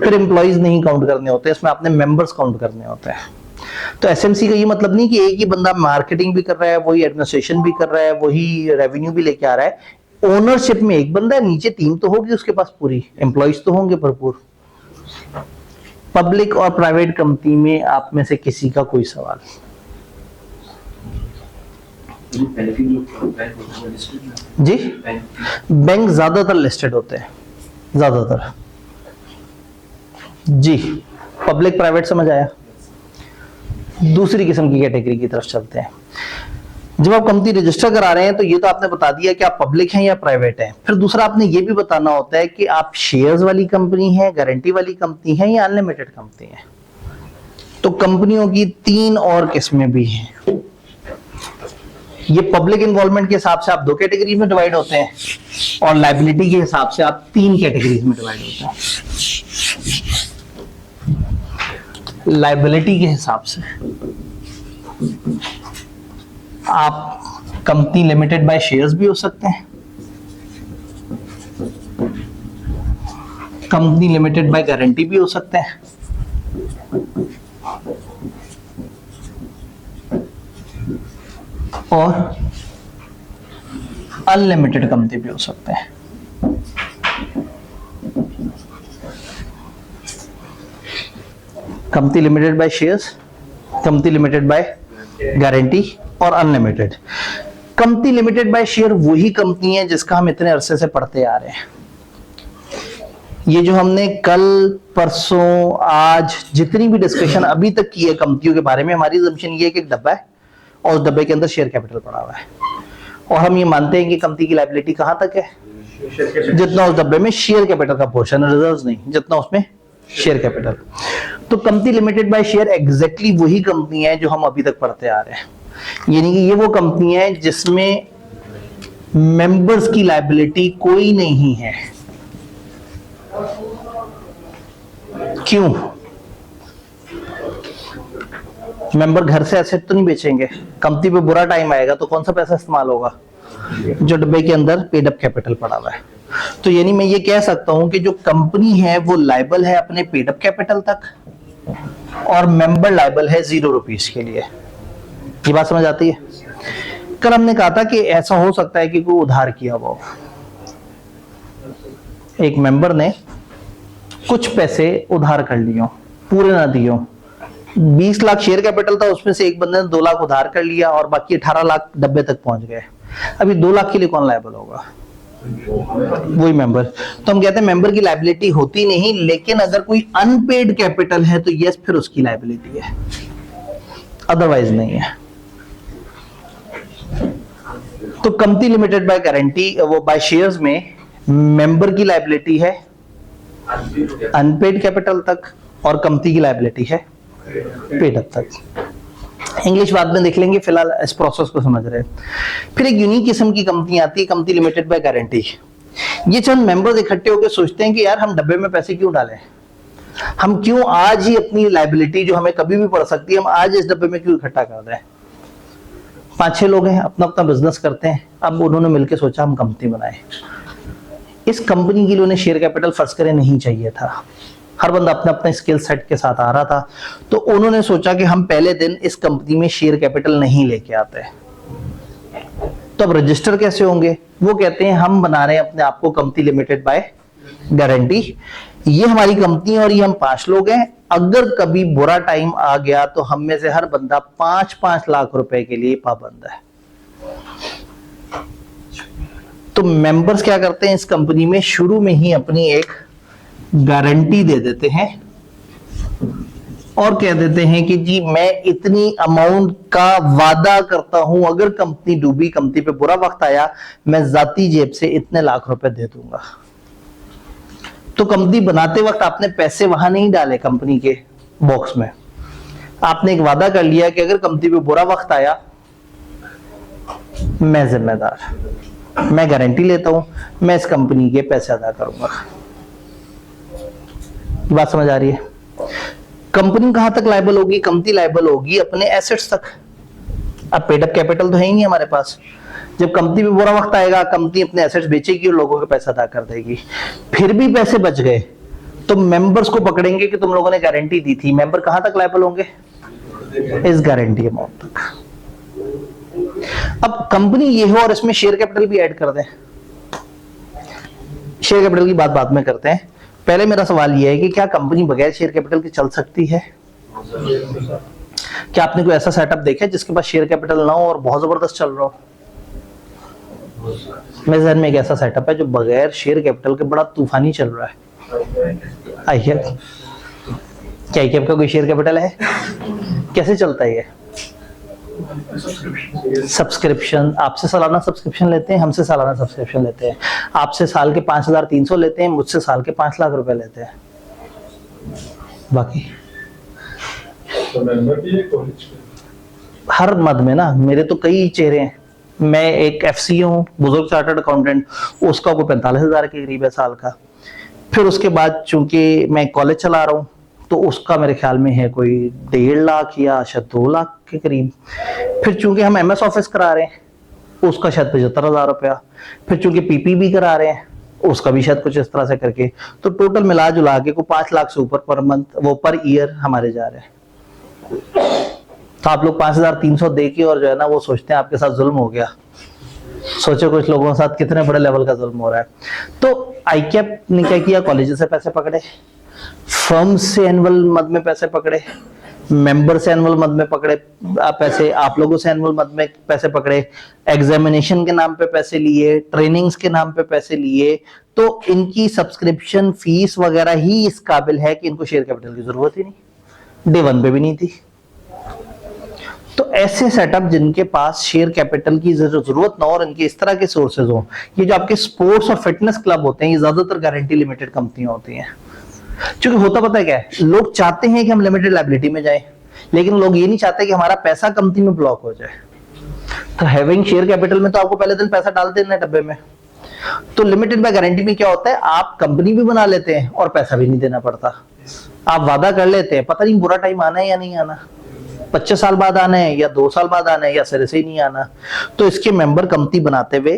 फिर एम्प्लॉइज नहीं काउंट करने होते, इसमें आपने मेंबर्स काउंट करने होते हैं। तो एसएमसी का ये मतलब नहीं कि एक ही बंदा मार्केटिंग भी कर रहा है, वही एडमिनिस्ट्रेशन भी कर रहा है, वही रेवेन्यू भी लेके आ रहा है। ओनरशिप में एक बंदा है, नीचे टीम तो होगी उसके पास पूरी, एम्प्लॉइज तो होंगे भरपूर। पब्लिक और प्राइवेट कंपनी में आप में से किसी का कोई सवाल? जी, बैंक ज्यादातर लिस्टेड होते हैं, ज्यादातर। जी, पब्लिक प्राइवेट समझ आया। दूसरी किस्म की कैटेगरी की तरफ चलते हैं। जब आप कंपनी रजिस्टर करा रहे हैं तो ये तो आपने बता दिया कि आप पब्लिक हैं या प्राइवेट हैं। फिर दूसरा आपने ये भी बताना होता है कि आप शेयर्स वाली कंपनी है, गारंटी वाली कंपनी है या अनलिमिटेड कंपनी है। तो कंपनियों की 3 और किस्में भी हैं। ये पब्लिक इन्वॉल्वमेंट के हिसाब से आप 2 कैटेगरीज में डिवाइड होते हैं, और लायबिलिटी के हिसाब से आप 3 कैटेगरीज में डिवाइड होते हैं। लायबिलिटी के हिसाब से आप कंपनी लिमिटेड बाय शेयर्स भी हो सकते हैं, कंपनी लिमिटेड बाय गारंटी भी हो सकते हैं, और अनलिमिटेड कंपनी भी हो सकते हैं। Company limited by shares, company limited by guarantee और unlimited. Company limited by share वही कंपनी है जिसका हम इतने अरसे से पढ़ते आ रहे हैं। ये जो हमने कल परसों आज जितनी भी डिस्कशन अभी तक की है कंपनियों के बारे में, हमारी assumption ये है कि एक डब्बा है और उस डब्बे के अंदर शेयर कैपिटल पड़ा हुआ है, और हम ये मानते हैं कि कंपनी की लायबिलिटी कहां तक है, जितना उस डब्बे में शेयर कैपिटल का पोर्शन है, रिजर्व्स नहीं, जितना उसमें शेयर कैपिटल। तो company limited by share exactly वही कंपनी है जो हम अभी तक पढ़ते आ रहे हैं। यानी कि ये वो कंपनी है जिसमें मेंबर्स की लायबिलिटी कोई नहीं है। क्यों? मेंबर घर से एसेट तो नहीं बेचेंगे, कंपनी पे बुरा टाइम आएगा तो कौन सा पैसा इस्तेमाल होगा? जो डब्बे के अंदर पेड अप कैपिटल पड़ा हुआ है। तो यानी मैं ये कह सकता हूं कि जो कंपनी है वो लायबल है अपने पेड अप कैपिटल तक, और मेंबर लायबल है 0 रुपीस के लिए। ये बात समझ आती है? कल हमने कहा था कि ऐसा हो सकता है कि कोई उधार किया हुआ हो, एक मेंबर ने कुछ पैसे उधार कर लिए, पूरे ना दिए। 20 लाख शेयर कैपिटल था, उसमें से एक बंदे ने 2 लाख उधार कर लिया और बाकी 18 लाख डब्बे तक पहुंच गए। अभी 2 लाख के लिए कौन लायबल होगा? वही मेंबर। तो हम कहते हैं मेंबर की लायबिलिटी होती नहीं, लेकिन अगर कोई अनपेड कैपिटल है तो यस, फिर उसकी लायबिलिटी है, अदरवाइज नहीं है। तो कंपनी लिमिटेड बाय गारंटी, वो बाय शेयर्स में मेंबर की लायबिलिटी है अनपेड कैपिटल तक, और कंपनी की लायबिलिटी है पेड अप तक। इंग्लिश बाद में देख लेंगे, फिलहाल इस प्रोसेस को समझ रहे हैं। फिर एक यूनिक किस्म की कंपनी आती है, कंपनी लिमिटेड बाय गारंटी। ये चंद मेंबर्स इकट्ठे होकर सोचते हैं कि यार हम डब्बे में पैसे क्यों डालें, हम क्यों आज ही अपनी लायबिलिटी जो हमें कभी भी पड़ सकती है, हम आज इस डब्बे में क्यों इकट्ठा कर दें। 5-6 लोग हैं, अपना अपना बिजनेस करते हैं। अब उन्होंने मिलकर सोचा हम कंपनी बनाए। इस कंपनी के लिए उन्हें शेयर कैपिटल फर्ज करें नहीं चाहिए था, हर बंदा अपना अपना स्किल सेट के साथ आ रहा था। तो उन्होंने सोचा कि हम पहले दिन इस कंपनी में शेयर कैपिटल नहीं लेके आते। तो अब रजिस्टर कैसे होंगे? वो कहते हैं हम बना रहे हैं अपने आप को कंपनी लिमिटेड बाय गारंटी। ये हमारी कंपनी है और ये हम 5 लोग हैं। अगर कभी बुरा टाइम आ गया तो हम में से हर बंदा 5-5 लाख रुपए के लिए पाबंद है। तो मेंबर्स क्या करते हैं, इस कंपनी में शुरू में ही अपनी एक गारंटी दे देते हैं और कह देते हैं कि जी मैं इतनी अमाउंट का वादा करता हूं, अगर कंपनी डूबी, कंपनी पे बुरा वक्त आया, मैं जाती जेब से इतने लाख रुपए दे दूंगा। तो कंपनी बनाते वक्त आपने पैसे वहां नहीं डाले कंपनी के बॉक्स में, आपने एक वादा कर लिया कि अगर कंपनी पे बुरा वक्त आया मैं जिम्मेदार, मैं गारंटी लेता हूं, मैं इस कंपनी के पैसे अदा करूंगा। बात समझ आ रही है? कंपनी कहां तक लायबल होगी? कंपनी लायबल होगी अपने एसेट्स तक। अब पेड अप कैपिटल तो है ही नहीं हमारे पास। जब कंपनी में बुरा वक्त आएगा, कंपनी अपने एसेट्स बेचेगी और लोगों के पैसा अदा कर देगी। फिर भी पैसे बच गए तो मेंबर्स को पकड़ेंगे कि तुम लोगों ने गारंटी दी थी। मेंबर कहां तक लायबल होंगे? इस गारंटी अमाउंट तक। अब कंपनी ये हो और इसमें शेयर कैपिटल भी ऐड कर दें। शेयर कैपिटल की बात बाद में करते हैं। पहले मेरा सवाल यह है कि क्या कंपनी बगैर शेयर कैपिटल के चल सकती है? क्या आपने कोई ऐसा सेटअप देखा है जिसके पास शेयर कैपिटल ना हो और बहुत जबरदस्त चल रहा हो? मेरे ज़हन में एक ऐसा सेटअप है जो बगैर शेयर कैपिटल के बड़ा तूफानी चल रहा है। आईएफ। क्या आईएफ का कोई शेयर कैपिटल है? कैसे चलता है ये? सब्सक्रिप्शन। आपसे सालाना सब्सक्रिप्शन लेते हैं, हमसे सालाना सब्सक्रिप्शन लेते हैं। आपसे साल के 5,300 लेते हैं, मुझसे साल के 5 लाख रुपए लेते हैं। बाकी तो मेंबर भी है कॉलेज के हर मद में ना। मेरे तो कई चेहरे हैं। मैं एक एफसी हूँ, बुजुर्ग चार्टर्ड अकाउंटेंट, उसका कोई 45,000 के करीब है साल का। फिर उसके बाद चूंकि मैं कॉलेज चला रहा हूँ तो उसका मेरे ख्याल में है कोई 1.5 लाख या शायद 2 लाख के करीब। फिर चूंकि हम एमएस ऑफिस करा रहे हैं उसका शायद 75,000 रुपया। फिर चूंकि पीपी भी करा रहे हैं उसका भी शायद कुछ इस तरह से करके, तो टोटल मिला जुला के को 5 लाख से ऊपर पर मंथ, वो पर ईयर हमारे जा रहे हैं। तो आप लोग 5,300 दे के और जो है ना वो सोचते हैं आपके साथ जुल्म हो गया। सोचो कुछ लोगों के साथ कितने बड़े लेवल का जुल्म हो रहा है। तो आईकैप ने क्या किया, कॉलेज से पैसे पकड़े, फर्म से एनुअल मद में पैसे पकड़े, मेंबर से एनुअल मद में पकड़े पैसे, आप लोगों से एनुअल मद में पैसे पकड़े, एग्जामिनेशन के नाम पे पैसे लिए, ट्रेनिंग्स के नाम पे पैसे लिए। तो इनकी सब्सक्रिप्शन फीस वगैरह ही इस काबिल है कि इनको शेयर कैपिटल की जरूरत ही नहीं, डे 1 पे भी नहीं थी। तो ऐसे सेटअप जिनके पास शेयर कैपिटल की जरूरत ना हो और इनके इस तरह के सोर्सेज हो, ये जो आपके स्पोर्ट्स और फिटनेस क्लब होते हैं, ये ज्यादातर गारंटी लिमिटेड कंपनियां होती हैं। क्योंकि होता पता है क्या है, लोग चाहते हैं कि हम लिमिटेड लायबिलिटी में जाएं, लेकिन लोग ये नहीं चाहते कि हमारा पैसा कंपनी में ब्लॉक हो जाए। तो हैविंग शेयर कैपिटल में तो आपको पहले दिन पैसा डाल देना है डब्बे में। तो लिमिटेड बाय गारंटी में क्या होता है, आप कंपनी भी बना लेते हैं और पैसा भी नहीं देना पड़ता। आप वादा कर लेते हैं, पता नहीं बुरा टाइम आना है या नहीं आना, 25 साल बाद आना है या 2 साल बाद आना है या सिरे से ही नहीं आना। तो इसके मेंबर कंपनी बनाते हुए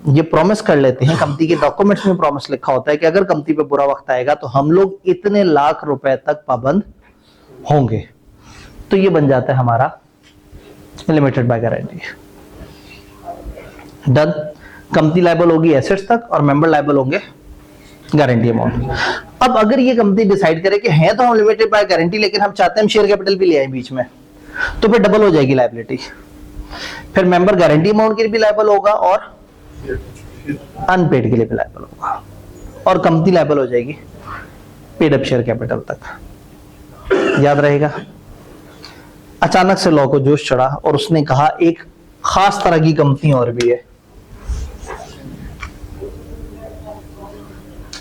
ये प्रॉमिस कर लेते हैं, कंपनी के डॉक्यूमेंट्स में प्रॉमिस लिखा होता है कि अगर कंपनी पे बुरा वक्त आएगा तो हम लोग इतने लाख रुपए तक पाबंद होंगे। तो ये बन जाता है हमारा limited by guarantee. Done. Company liable होगी एसेट्स तक और मेंबर लायबल होंगे गारंटी अमाउंट। अब अगर ये कंपनी डिसाइड करे कि है तो हम लिमिटेड बाय गारंटी लेकिन हम चाहते हैं हम शेयर कैपिटल भी ले आए बीच में, तो फिर डबल हो जाएगी लायबिलिटी। फिर मेंबर गारंटी अमाउंट के लिए भी लायबल होगा और अनपेड के लिए भी लायबल होगा, और कंपनी लायबल हो जाएगी पेड अप शेयर कैपिटल तक। याद रहेगा। अचानक से लॉ को जोश चढ़ा और उसने कहा एक खास तरह की कंपनी और भी है,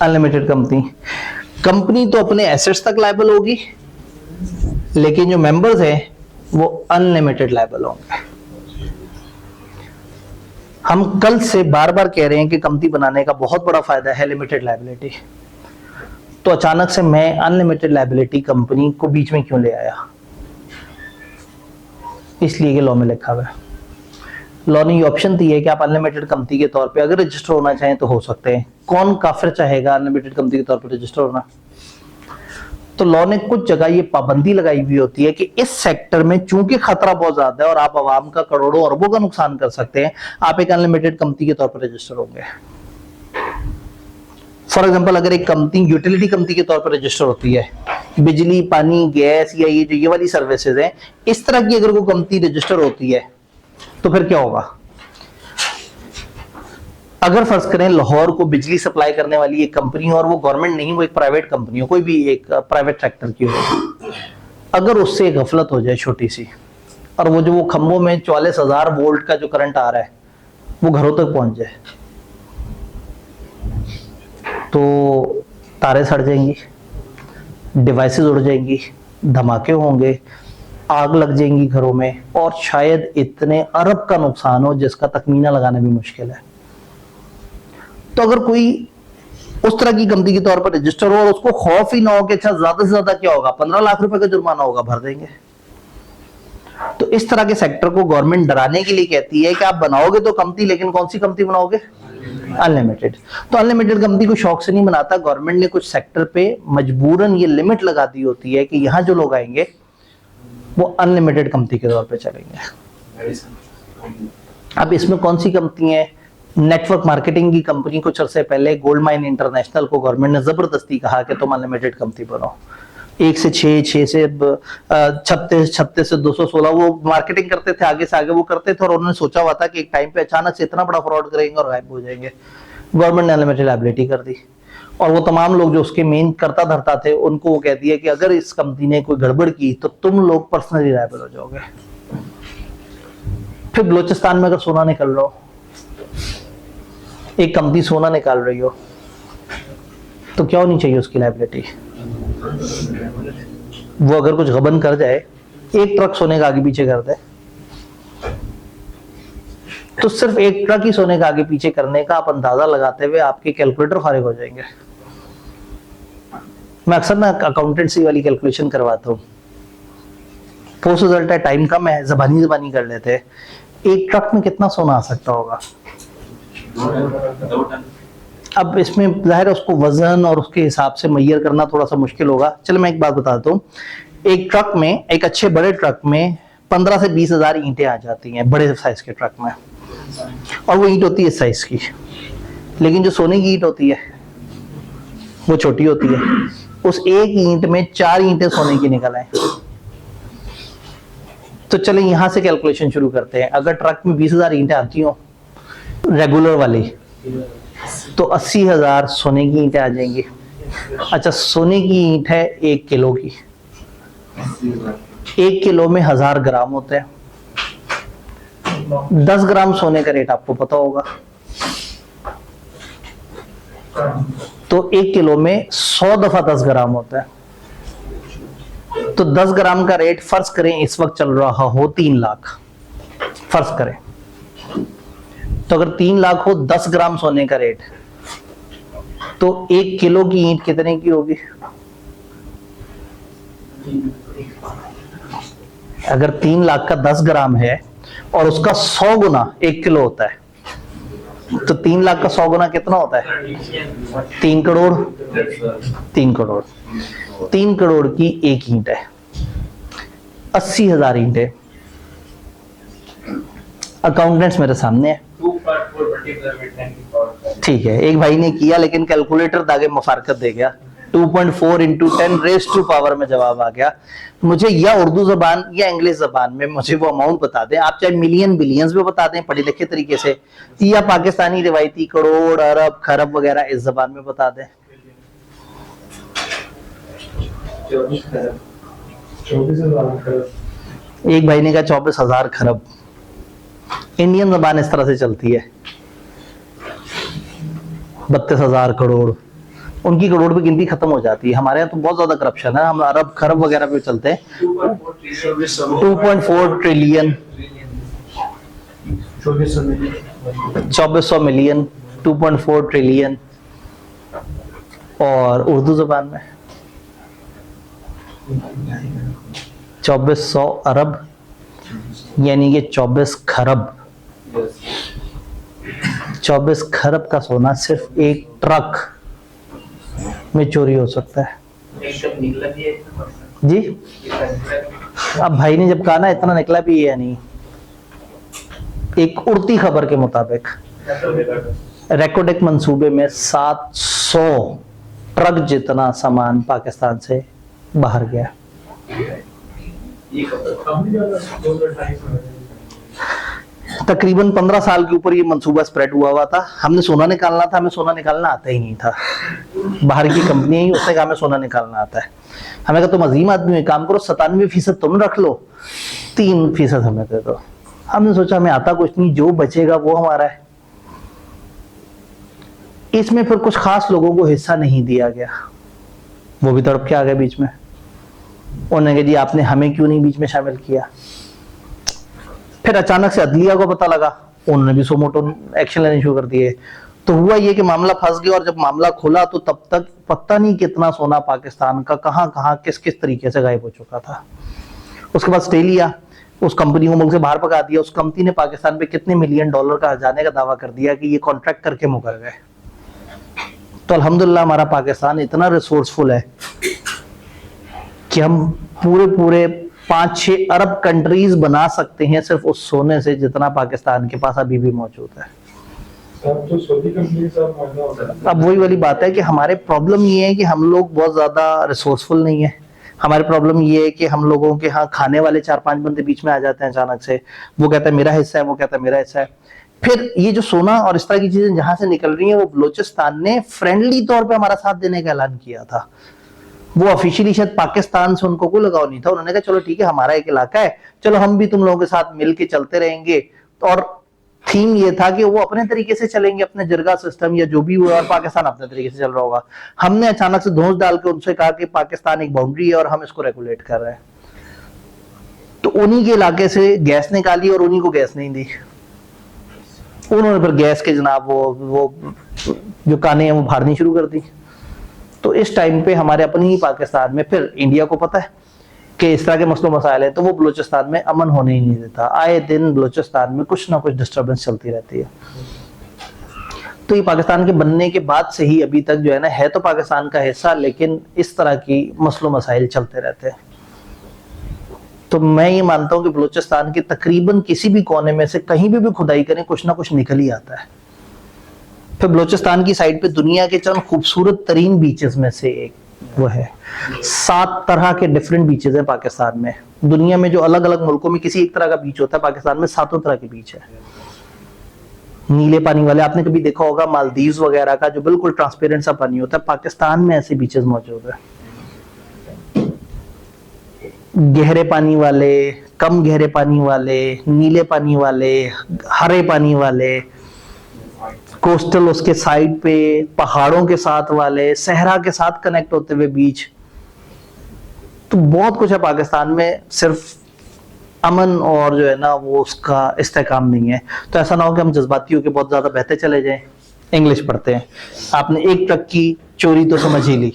अनलिमिटेड कंपनी। कंपनी तो अपने एसेट्स तक लायबल होगी लेकिन जो मेंबर्स हैं वो अनलिमिटेड लायबल होंगे। हम कल से बार बार कह रहे हैं कि कंपनी बनाने का बहुत बड़ा फायदा है लिमिटेड लायबिलिटी। तो अचानक से मैं अनलिमिटेड लायबिलिटी कंपनी को बीच में क्यों ले आया? इसलिए कि लॉ में लिखा हुआ है। लॉ ने ये ऑप्शन दी है कि आप अनलिमिटेड कंपनी के तौर पे अगर रजिस्टर होना चाहें तो हो सकते हैं। कौन काफिर चाहेगा अनलिमिटेड कंपनी के तौर पे रजिस्टर होना? तो लॉ ने कुछ जगह ये पाबंदी लगाई हुई होती है कि इस सेक्टर में चूंकि खतरा बहुत ज्यादा है और आप आवाम का करोड़ों अरबों का नुकसान कर सकते हैं, आप एक अनलिमिटेड कंपनी के तौर पर रजिस्टर होंगे। फॉर एग्जांपल अगर एक कंपनी यूटिलिटी कंपनी के तौर पर रजिस्टर होती है, बिजली पानी गैस या ये वाली सर्विसेज है, इस तरह की अगर वो कंपनी रजिस्टर होती है तो फिर क्या होगा? अगर फर्ज करें लाहौर को बिजली सप्लाई करने वाली एक कंपनी हो और वो गवर्नमेंट नहीं, वो एक प्राइवेट कंपनी हो, कोई भी एक प्राइवेट सेक्टर की हो, अगर उससे गफलत हो जाए छोटी सी और वो खंभों में 44,000 वोल्ट का जो करंट आ रहा है वो घरों तक पहुंच जाए, तो तारे सड़ जाएंगी, डिवाइसेस उड़ जाएंगी, धमाके होंगे, आग लग जाएंगी घरों में, और शायद इतने अरब का नुकसान हो जिसका तखमीना लगाना भी मुश्किल है। तो अगर कोई उस तरह की कंपनी के तौर पर रजिस्टर हो और उसको खौफ ही ना हो कि अच्छा ज्यादा से ज्यादा क्या होगा, 15 लाख रुपए का जुर्माना होगा, भर देंगे, तो इस तरह के सेक्टर को गवर्नमेंट डराने के लिए कहती है कि आप बनाओगे तो कंपनी, लेकिन कौन सी कंपनी बनाओगे? अनलिमिटेड। तो अनलिमिटेड कंपनी को शौक से नहीं बनाता, गवर्नमेंट ने कुछ सेक्टर पे मजबूरन ये लिमिट लगा दी होती है कि यहां जो लोग आएंगे वो अनलिमिटेड कंपनी के तौर पे चलेंगे। अब इसमें कौन सी कंपनी है? नेटवर्क मार्केटिंग की कंपनी। कुछ अरसे पहले गोल्ड माइन इंटरनेशनल को गवर्नमेंट ने जबरदस्ती कहा कि तुम अनलिमिटेड कंपनी बनो। 1 से 6, 6 से 36, 36 से 216 वो मार्केटिंग करते थे, आगे से आगे वो करते थे, और उन्होंने सोचा हुआ था कि एक टाइम पे अचानक से इतना बड़ा फ्रॉड करेंगे और गायब हो जाएंगे। गवर्नमेंट ने अनलिमिटेड लायबिलिटी कर दी और वो तमाम लोग जो उसके मेन करता धरता थे उनको वो कह दिया कि अगर इस कंपनी ने कोई गड़बड़ की तो तुम लोग पर्सनली लायबल हो जाओगे। फिर बलोचिस्तान में अगर सोना निकल रहा हो, एक कंपनी सोना निकाल रही हो, तो क्या होनी चाहिए उसकी लायबिलिटी? वो अगर कुछ गबन कर जाए, एक ट्रक सोने का आगे पीछे कर दे, तो सिर्फ एक ट्रक ही सोने का आगे पीछे करने का आप अंदाजा लगाते हुए आपके कैलकुलेटर फारिग हो जाएंगे। मैं अक्सर ना अकाउंटेंसी वाली कैलकुलेशन करवाता हूँ। पोस्ट रिजल्ट है, टाइम कम है, जबानी कर लेते हैं। एक ट्रक में कितना सोना आ सकता होगा? 2 टन। अब इसमें जाहिर है उसको वजन और उसके हिसाब से मैयर करना थोड़ा सा मुश्किल होगा। चलो मैं एक बात बताता हूँ। एक ट्रक में, एक अच्छे बड़े ट्रक में 15 से 20 हजार ईंटें आ जाती हैं, बड़े साइज के ट्रक में, और वो ईंट होती है इस साइज की। लेकिन जो सोने की ईंट होती है वो छोटी होती है। उस एक ईंट में 4 ईंटें सोने की निकल आए। तो चले यहां से कैलकुलेशन शुरू करते हैं। अगर ट्रक में 20,000 ईंटें आती हो रेगुलर वाली, तो 80,000 सोने की ईंटें आ जाएंगी। अच्छा, सोने की ईंट है 1 किलो की, 1 किलो में 1000 ग्राम होते हैं। 10 ग्राम सोने का रेट आपको पता होगा, तो 1 किलो में 100 दफा 10 ग्राम होता है। तो 10 ग्राम का रेट फर्ज करें इस वक्त चल रहा हो 3 लाख, फर्ज करें तो अगर 3 लाख हो 10 ग्राम सोने का रेट, तो 1 किलो की ईंट कितने की होगी? अगर 3 लाख का 10 ग्राम है और उसका 100 गुना 1 किलो होता है, तो 3 लाख का 100 गुना कितना होता है? 3 करोड़। 3 करोड़ 3 करोड़ की एक ईंट है, 80,000 ईंट है। अकाउंटेंट्स मेरे सामने है, ठीक है। एक भाई ने किया लेकिन कैलकुलेटर दागे मुफारकत दे गया, 2.4 इंटू 10 रेस टू पावर में जवाब आ गया। मुझे या उर्दू जबान या इंग्लिश जबान में मुझे वो अमाउंट बता दें, आप चाहे मिलियन बिलियंस में बता दें पढ़े लिखे तरीके से, या पाकिस्तानी रिवायती करोड़ अरब खरब वगैरह इस जबान में बता दें। 24,000 खरब। एक भाई ने कहा 24,000 खरब। इंडियन जबान इस तरह से चलती है, 32,000 करोड़। उनकी करोड़ पे गिनती खत्म हो जाती है। हमारे यहाँ तो बहुत ज्यादा करप्शन है, हम अरब खरब वगैरह पे चलते हैं। 2.4 ट्रिलियन, 2400 मिलियन, 2.4 ट्रिलियन। और उर्दू जबान में 2400 अरब, यानी कि 24 खरब। 24 खरब का सोना सिर्फ एक ट्रक में चोरी हो सकता है जी। अब भाई ने जब कहा ना इतना निकला भी है नहीं, एक उड़ती खबर के मुताबिक रेकोडेक मंसूबे में 700 ट्रक जितना सामान पाकिस्तान से बाहर गया। तकरीबन 15 साल के ऊपर ये मंसूबा स्प्रेड हुआ था। हमने सोना निकालना था, हमें सोना निकालना आता ही नहीं था। बाहर की कंपनी ही, उसने कहा हमें सोना निकालना आता है। हमें कहा तुम अजीम आदमी हो, काम करो 97% तुम रख लो, 3% हमें दे दो। हमने सोचा हमें आता कुछ नहीं, जो बचेगा वो हमारा है। इसमें फिर कुछ खास लोगों को हिस्सा नहीं दिया गया, वो भी तड़प के आ गए बीच में। उन्होंने कहा जी आपने हमें क्यों नहीं बीच में शामिल किया। फिर अचानक से अदलिया को पता लगा, उन्होंने भी सोमोटो एक्शन लेने शुरू कर दिए। तो हुआ ये कि मामला फंस गया, और जब मामला खुला तो तब तक पता नहीं कितना सोना पाकिस्तान का कहां कहां किस किस तरीके से गायब हो चुका था। उसके बाद स्टे लिया, उस कंपनी को मुल्क से बाहर भगा दिया। उस कंपनी ने पाकिस्तान पे कितने मिलियन डॉलर का हजाने का दावा कर दिया कि ये कॉन्ट्रैक्ट करके मुकर गए। तो अल्हम्दुलिल्लाह हमारा पाकिस्तान इतना रिसोर्सफुल है कि हम पूरे 5-6 अरब कंट्रीज बना सकते हैं सिर्फ उस सोने से जितना पाकिस्तान के पास अभी भी मौजूद है। तो सऊदी कंपनी साहब मांगा होता है। अब वही वाली बात है कि हमारे प्रॉब्लम ये है कि हम लोग बहुत ज्यादा रिसोर्सफुल नहीं है। हमारी प्रॉब्लम ये है कि हम लोगों के यहाँ खाने वाले 4-5 बंदे बीच में आ जाते हैं अचानक से। वो कहता है मेरा हिस्सा है, वो कहता है मेरा हिस्सा है। फिर ये जो सोना और इस तरह की चीजें जहां से निकल रही हैं, वो बलोचिस्तान ने फ्रेंडली तौर पे हमारा साथ देने का ऐलान किया था। वो ऑफिशियली शायद पाकिस्तान से उनको कोई लगाव नहीं था। उन्होंने कहा चलो ठीक है, हमारा एक इलाका है, चलो हम भी तुम लोगों के साथ मिलके चलते रहेंगे। और थीम ये था कि वो अपने तरीके से चलेंगे, अपने जिरगा सिस्टम या जो भी हुआ, और पाकिस्तान अपने तरीके से चल रहा होगा। हमने अचानक से धौंस डाल के उनसे कहा कि पाकिस्तान एक बाउंड्री है और हम इसको रेगुलेट कर रहे हैं। तो उन्हीं के इलाके से गैस निकाली और उन्हीं को गैस नहीं दी। उन्होंने फिर गैस के जनाब वो जो काने हैं वो फाड़नी शुरू कर दी। तो इस टाइम पे हमारे अपने ही पाकिस्तान में, फिर इंडिया को पता है कि इस तरह के मसलों मसाइल है, तो वो बलूचिस्तान में अमन होने ही नहीं देता। आए दिन बलूचिस्तान में कुछ ना कुछ डिस्टर्बेंस चलती रहती है। तो ये पाकिस्तान के बनने के बाद से ही अभी तक जो है ना, है तो पाकिस्तान का हिस्सा, लेकिन इस तरह की मसलों मसाइल चलते रहते हैं। तो मैं ये मानता हूँ कि बलूचिस्तान के तकरीबन किसी भी कोने में से कहीं भी खुदाई करें, कुछ ना कुछ निकल ही आता है। फिर बलूचिस्तान की साइड पे दुनिया के चंद खूबसूरत तरीन बीचेस में से एक वो है। 7 तरह के डिफरेंट बीचेस हैं पाकिस्तान में। दुनिया में जो अलग अलग मुल्कों में किसी एक तरह का बीच होता है, पाकिस्तान में 7 तरह के बीच है। नीले पानी वाले, आपने कभी देखा होगा मालदीव्स वगैरह का जो बिल्कुल ट्रांसपेरेंट सा पानी होता है, पाकिस्तान में ऐसे बीचेस मौजूद है। गहरे पानी वाले, कम गहरे पानी वाले, नीले पानी वाले, हरे पानी वाले, कोस्टल उसके साइड पे पहाड़ों के साथ वाले, सहरा के साथ कनेक्ट होते हुए बीच। तो बहुत कुछ है पाकिस्तान में। सिर्फ अमन और जो है ना वो उसका इस्तेकाम नहीं है। तो ऐसा ना हो कि हम जज्बाती होकर बहुत ज्यादा बहते चले जाएं। इंग्लिश पढ़ते हैं। आपने एक ट्रक की चोरी तो समझ ही ली।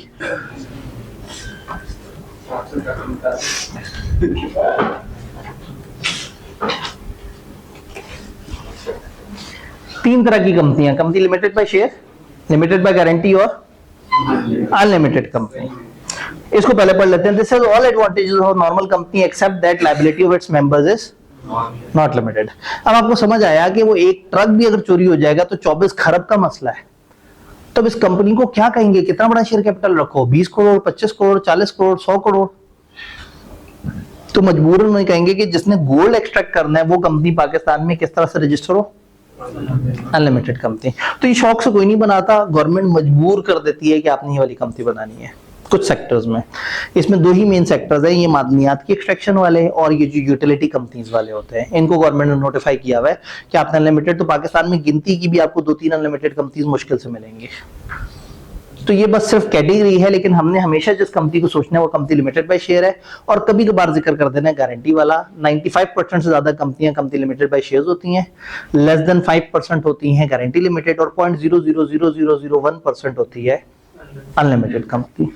तीन तरह की कंपनियां, company limited by share, limited by guarantee और अनलिमिटेड कंपनी। इसको पहले पढ़ लेते हैं। This has all advantages of normal company except that liability of its members is not limited. अब आपको समझ आया कि वो एक ट्रक भी अगर चोरी हो जाएगा तो 24 खरब का मसला है। तो इस कंपनी को क्या कहेंगे, कितना बड़ा शेयर कैपिटल रखो, 20 करोड़, 25 करोड़, 40 करोड़, 100 करोड़? तो मजबूरन नहीं कहेंगे कि जिसने गोल्ड एक्सट्रैक्ट करना है वो कंपनी पाकिस्तान में किस तरह से रजिस्टर हो, अनलिमिटेड कंपनी। तो ये शौक से कोई नहीं बनाता, गवर्नमेंट मजबूर कर देती है कि आपने ये वाली कंपनी बनानी है कुछ सेक्टर्स में। इसमें दो ही मेन सेक्टर्स हैं, ये मादनियात की एक्सट्रैक्शन वाले और ये जो यूटिलिटी कंपनीज वाले होते हैं। इनको गवर्नमेंट ने नोटिफाई किया हुआ है कि आपने अनलिमिटेड, तो पाकिस्तान में गिनती की भी आपको 2-3 अनलिमिटेड कंपनीज मुश्किल से मिलेंगी। तो ये बस सिर्फ कैटेगरी है, लेकिन हमने हमेशा जिस कंपनी को सोचना है वो कंपनी लिमिटेड बाय शेयर है। और कभी कभार जिक्र कर देना है गारंटी वाला। 95% से ज्यादा कंपनियां कंपनी लिमिटेड बाय शेयर्स होती हैं, लेस देन 5% होती हैं गारंटी लिमिटेड, और 0.00001% होती है unlimited company.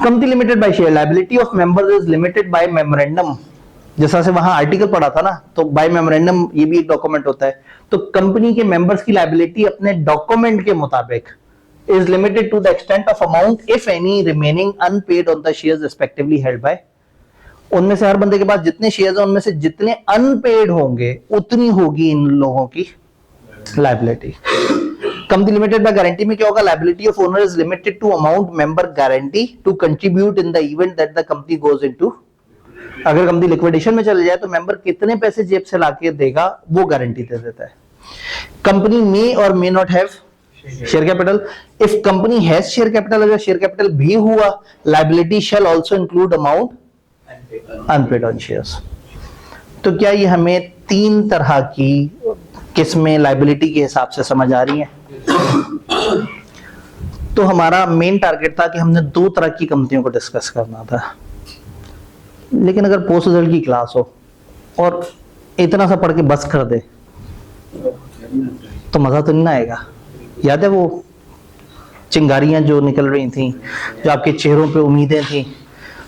Company limited by share, liability of members is limited by memorandum. जैसा से वहां आर्टिकल पढ़ा था ना, तो बाय मेमोरेंडम ये भी एक डॉक्यूमेंट होता है। तो कंपनी के मेंबर्स की लायबिलिटी अपने डॉक्यूमेंट के मुताबिक is limited to the extent of amount if any remaining unpaid on the shares respectively held by। उनमें से हर बंदे के पास जितने शेयर्स हैं उनमें से जितने अनपेड होंगे उतनी होगी इन लोगों की liability. Company limited by guarantee में क्या होगा, liability of owner is limited to amount member guarantee to contribute in the event that the company goes into. अगर कंपनी लिक्विडेशन में चले जाए तो मेंबर कितने पैसे जेब से लाके देगा वो गारंटी दे देता है। कंपनी मे और may not have share capital. If company has share capital, अगर शेयर कैपिटल भी हुआ, liability shall also include amount unpaid on shares. तो क्या ये हमें तीन तरह की किस्में लायबिलिटी के हिसाब से समझ आ रही हैं? तो हमारा मेन टारगेट था कि हमने दो तरह की कंपनियों को डिस्कस करना था। लेकिन अगर पोस्ट रिजल्ट की क्लास हो और इतना सा पढ़ के बस कर दे तो मजा तो नहीं आएगा। याद है वो चिंगारियां जो निकल रही थी, जो आपके चेहरों पे उम्मीदें थी?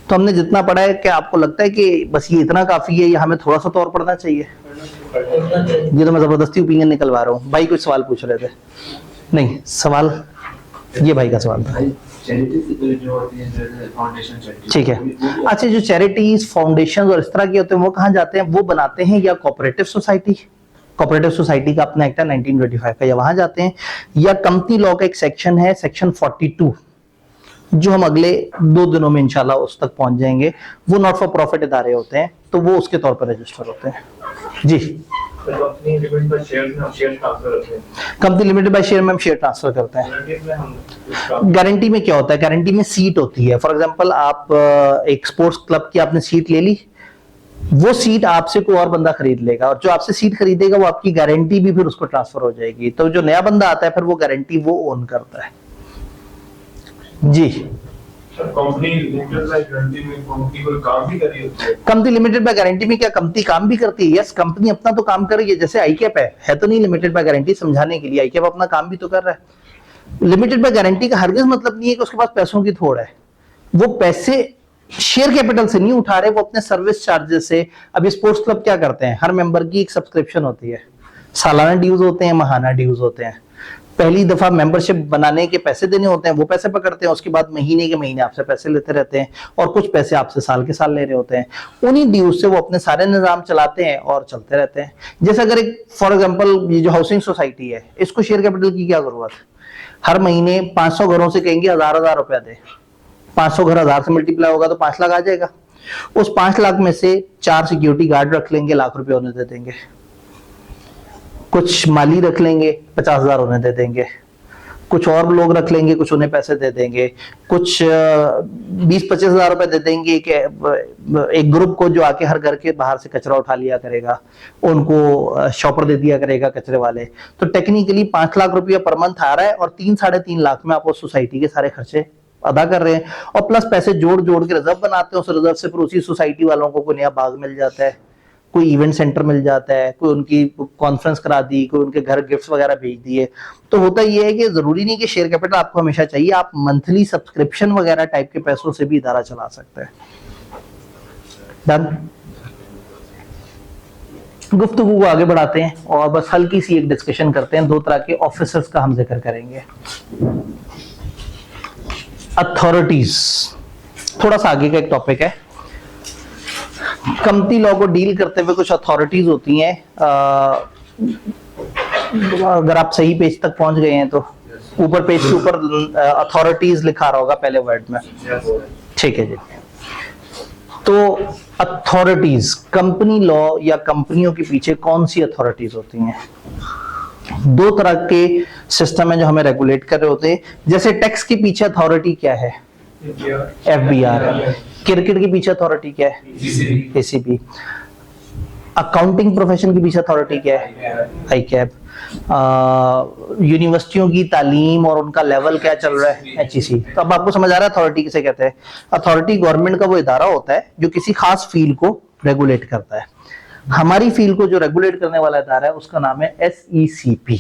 तो हमने जितना पढ़ा है, क्या आपको लगता है कि बस ये इतना काफी है या हमें थोड़ा सा तो और पढ़ना चाहिए? ये तो मैं जबरदस्ती ओपिनियन निकलवा रहा हूँ। भाई कुछ सवाल पूछ रहे थे? नहीं, सवाल ये भाई का सवाल था। ठीक है, अच्छा, जो चैरिटीज, फाउंडेशन और इस तरह के होते हैं वो कहाँ जाते हैं? वो बनाते हैं या कोऑपरेटिव सोसाइटी, कोऑपरेटिव सोसाइटी का अपना एक्ट है 1925 का, या वहां जाते हैं, या कंपनी लॉ का एक सेक्शन है सेक्शन 42 जो हम अगले 2 दिनों में इंशाल्लाह उस तक पहुंच जाएंगे। वो नॉट फॉर प्रॉफिट इदारे होते हैं तो वो उसके तौर पर रजिस्टर होते हैं। जी, कंपनी लिमिटेड बाय शेयर में हम शेयर ट्रांसफर करते हैं। गारंटी में क्या होता है? गारंटी में सीट होती है। फॉर एग्जांपल आप एक स्पोर्ट्स क्लब की आपने सीट ले ली, वो सीट आपसे कोई और बंदा खरीद लेगा, और जो आपसे सीट खरीदेगा वो आपकी गारंटी भी फिर उसको ट्रांसफर हो जाएगी। तो जो नया बंदा आता है फिर वो गारंटी वो ओन करता है। जी, कंपनी लिमिटेड बाय गारंटी में कंपनी कोई काम भी कर रही होती है? कंपनी लिमिटेड बाय गारंटी में क्या कंपनी काम भी करती है? यस, कंपनी अपना तो काम कर रही है। जैसे आईकैप है तो नहीं लिमिटेड बाय गारंटी, समझाने के लिए आईकैप अपना काम भी तो कर रहा है। लिमिटेड बाय गारंटी का हरगिज मतलब नहीं है कि उसके पास पैसों की थोड़ है। वो पैसे शेयर कैपिटल से नहीं उठा रहे, वो अपने सर्विस चार्जेस से। अभी स्पोर्ट्स क्लब क्या करते हैं, हर मेंबर की एक सब्सक्रिप्शन होती है, सालाना ड्यूज होते हैं, माहाना ड्यूज होते हैं। पहली दफा मेंबरशिप बनाने के पैसे देने होते हैं, वो पैसे पकड़ते हैं, उसके बाद महीने के महीने आपसे पैसे लेते रहते हैं, और कुछ पैसे आपसे साल के साल ले रहे होते हैं। उन्हीं ड्यूज से वो अपने सारे निजाम चलाते हैं और चलते रहते हैं। जैसे अगर एक फॉर एग्जांपल ये जो हाउसिंग सोसाइटी है, इसको शेयर कैपिटल की क्या जरूरत है? हर महीने 500 घरों से कहेंगे 1000 रुपया दे, 500 घर 1000 से मल्टीप्लाई होगा तो 5 लाख आ जाएगा। उस 5 लाख में से 4 सिक्योरिटी गार्ड रख लेंगे, लाख रुपए उन्हें दे देंगे। कुछ माली रख लेंगे, 50,000 उन्हें दे देंगे। कुछ और लोग रख लेंगे, कुछ उन्हें पैसे दे देंगे। कुछ 20-25 हजार रुपए दे देंगे कि एक ग्रुप को जो आके हर घर के बाहर से कचरा उठा लिया करेगा, उनको शॉपर दे दिया करेगा कचरे वाले। तो टेक्निकली 5 लाख रुपया पर मंथ आ रहा है और 3-3.5 लाख में आप उस सोसाइटी के सारे खर्चे अदा कर रहे हैं, और प्लस पैसे जोड़ जोड़ के रिजर्व बनाते हैं, उस रिजर्व से फिर उसी सोसाइटी वालों को कोई नया बाग मिल जाता है, कोई इवेंट सेंटर मिल जाता है, कोई उनकी कॉन्फ्रेंस करा दी, कोई उनके घर गिफ्ट्स वगैरह भेज दिए। तो होता ये है कि जरूरी नहीं कि शेयर कैपिटल आपको हमेशा चाहिए, आप मंथली सब्सक्रिप्शन वगैरह टाइप के पैसों से भी इदारा चला सकते हैं। डन। गुफ्तगू को आगे बढ़ाते हैं और बस हल्की सी एक डिस्कशन करते हैं। दो तरह के ऑफिसर्स का हम जिक्र करेंगे। अथॉरिटीज थोड़ा सा आगे का एक टॉपिक है। कंपनी लॉ को डील करते हुए कुछ अथॉरिटीज होती हैं। अगर आप सही पेज तक पहुंच गए हैं तो ऊपर पेज के ऊपर अथॉरिटीज लिखा रहा होगा पहले वर्ड में, ठीक है जी। तो अथॉरिटीज, कंपनी लॉ या कंपनियों के पीछे कौन सी अथॉरिटीज होती हैं? दो तरह के सिस्टम है जो हमें रेगुलेट कर रहे होते हैं। जैसे टैक्स के पीछे अथॉरिटी क्या है? एफबीआर है। क्रिकेट के पीछे अथॉरिटी क्या है? एसीबी। अकाउंटिंग प्रोफेशन के पीछे अथॉरिटी क्या है? आईकैप। यूनिवर्सिटियों की तालीम और उनका लेवल क्या चल रहा है? एचईसी। तो अब आपको समझ आ रहा है अथॉरिटी किसे कहते हैं? अथॉरिटी गवर्नमेंट का वो इदारा होता है जो किसी खास फील्ड को रेगुलेट करता है। हमारी फील्ड को जो रेगुलेट करने वाला इदारा है उसका नाम है एसईसीपी।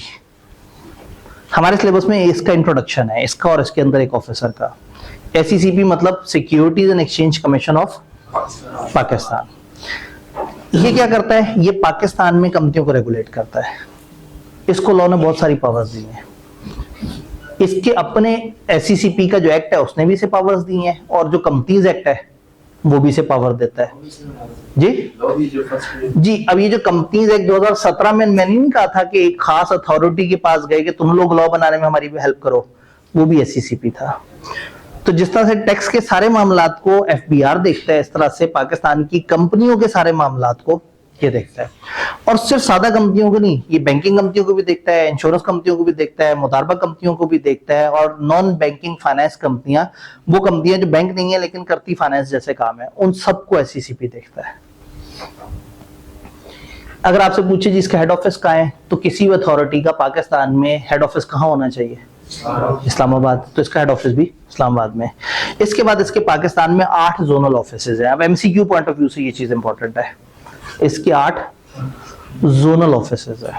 हमारे सिलेबस में इसका इंट्रोडक्शन है, इसका और इसके अंदर एक ऑफिसर का। एसईसीपी मतलब securities and exchange commission of Pakistan. ये क्या करता है? ये पाकिस्तान में कंपनियों को रेगुलेट करता है। इसको लॉ ने बहुत सारी पावर्स दी हैं। इसके अपने एसईसीपी का जो एक्ट है उसने भी इसे पावर्स दी हैं, और जो कंपनीज एक्ट है वो भी इसे पावर देता है। जी अब ये जो कंपनीज एक्ट 2017 में मैंने नहीं कहा था कि एक खास अथॉरिटी के पास गए कि तुम लोग लॉ बनाने में हमारी भी हेल्प करो, वो भी एसईसीपी था। तो जिस तरह से टैक्स के सारे मामलात को एफबीआर देखता है, इस तरह से पाकिस्तान की कंपनियों के सारे मामलात को ये देखता है। और सिर्फ सादा कंपनियों को नहीं, ये बैंकिंग कंपनियों को भी देखता है, इंश्योरेंस कंपनियों को भी देखता है, मुदारबा कंपनियों को भी देखता है, और नॉन बैंकिंग फाइनेंस कंपनियां, वो कंपनियां जो बैंक नहीं है लेकिन करती फाइनेंस जैसे काम है, उन सबको एसईसीपी देखता है। अगर आपसे पूछे जिसका हेड ऑफिस कहाँ है, तो किसी भी अथॉरिटी का पाकिस्तान में हेड ऑफिस कहाँ होना चाहिए? इस्लामाबाद। तो इसका हेड ऑफिस भी इस्लामाबाद में। इसके बाद इसके पाकिस्तान में 8 जोनल ऑफिसेज हैं। अब एमसीक्यू पॉइंट ऑफ व्यू से ये चीज इंपॉर्टेंट है। इसके 8 जोनल ऑफिसेज है।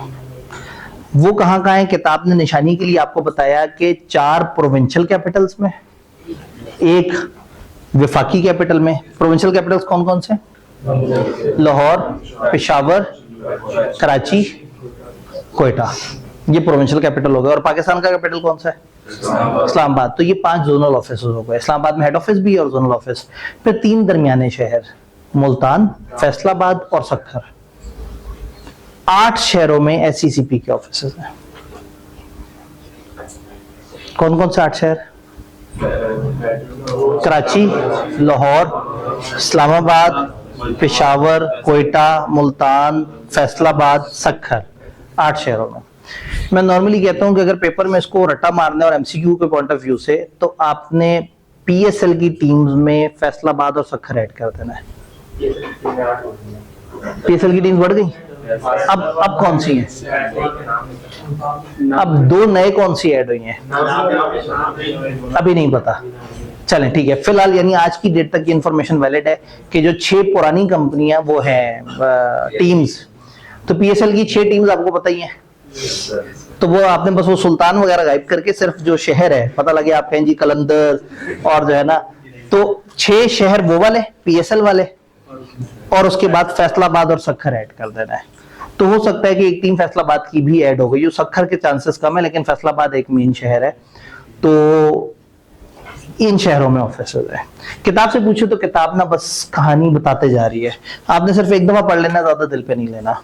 वो कहाँ कहाँ है? किताब ने निशानी के लिए आपको बताया कि 4 प्रोविंशियल कैपिटल्स में, 1 विफाकी कैपिटल में। प्रोविंशियल कैपिटल्स कौन कौन से? लाहौर, पेशावर, कराची, कोयटा, ये प्रोविंशियल कैपिटल हो गया। और पाकिस्तान का कैपिटल कौन सा है? इस्लामाबाद। तो ये 5 जोनल ऑफिस हो गए। इस्लामाबाद में हेड ऑफिस भी है और जोनल ऑफिस। फिर 3 दरमियाने शहर, मुल्तान, फैसलाबाद और सक्खर। 8 शहरों में एसईसीपी के ऑफिसेज हैं। कौन कौन से 8 शहर? कराची, लाहौर, इस्लामाबाद, पेशावर, कोयटा, मुल्तान, फैसलाबाद, सक्खर। 8 शहरों में। मैं नॉर्मली कहता हूं कि अगर पेपर में इसको रट्टा मारना है और एमसीक्यू के पॉइंट ऑफ व्यू से, तो आपने पीएसएल की टीम्स में फैसलाबाद और सक्खर ऐड कर देना है। पीएसएल की टीम्स बढ़ गई। अब कौन सी हैं? अब 2 नए कौन सी ऐड हुई हैं? अभी नहीं पता। चलें ठीक है, फिलहाल यानी आज की डेट तक की इंफॉर्मेशन वैलिड है कि जो 6 पुरानी कंपनियां वो हैं टीम्स। तो पीएसएल की 6 टीम्स आपको पता ही हैं। तो वो आपने बस वो सुल्तान वगैरह गायब करके सिर्फ जो शहर है, पता लगे आप कहें जी कलंदर और जो है ना, तो 6 शहर वो वाले पीएसएल वाले, और उसके बाद फैसलाबाद और सक्खर ऐड कर देना है। तो हो सकता है कि एक टीम फैसलाबाद की भी ऐड हो गई। सक्खर के चांसेस कम है, लेकिन फैसलाबाद एक मेन शहर है। तो इन शहरों में ऑफिसेज है। किताब से पूछो तो किताब ना बस कहानी बताते जा रही है, आपने सिर्फ एक दफा पढ़ लेना, ज्यादा दिल पे नहीं लेना।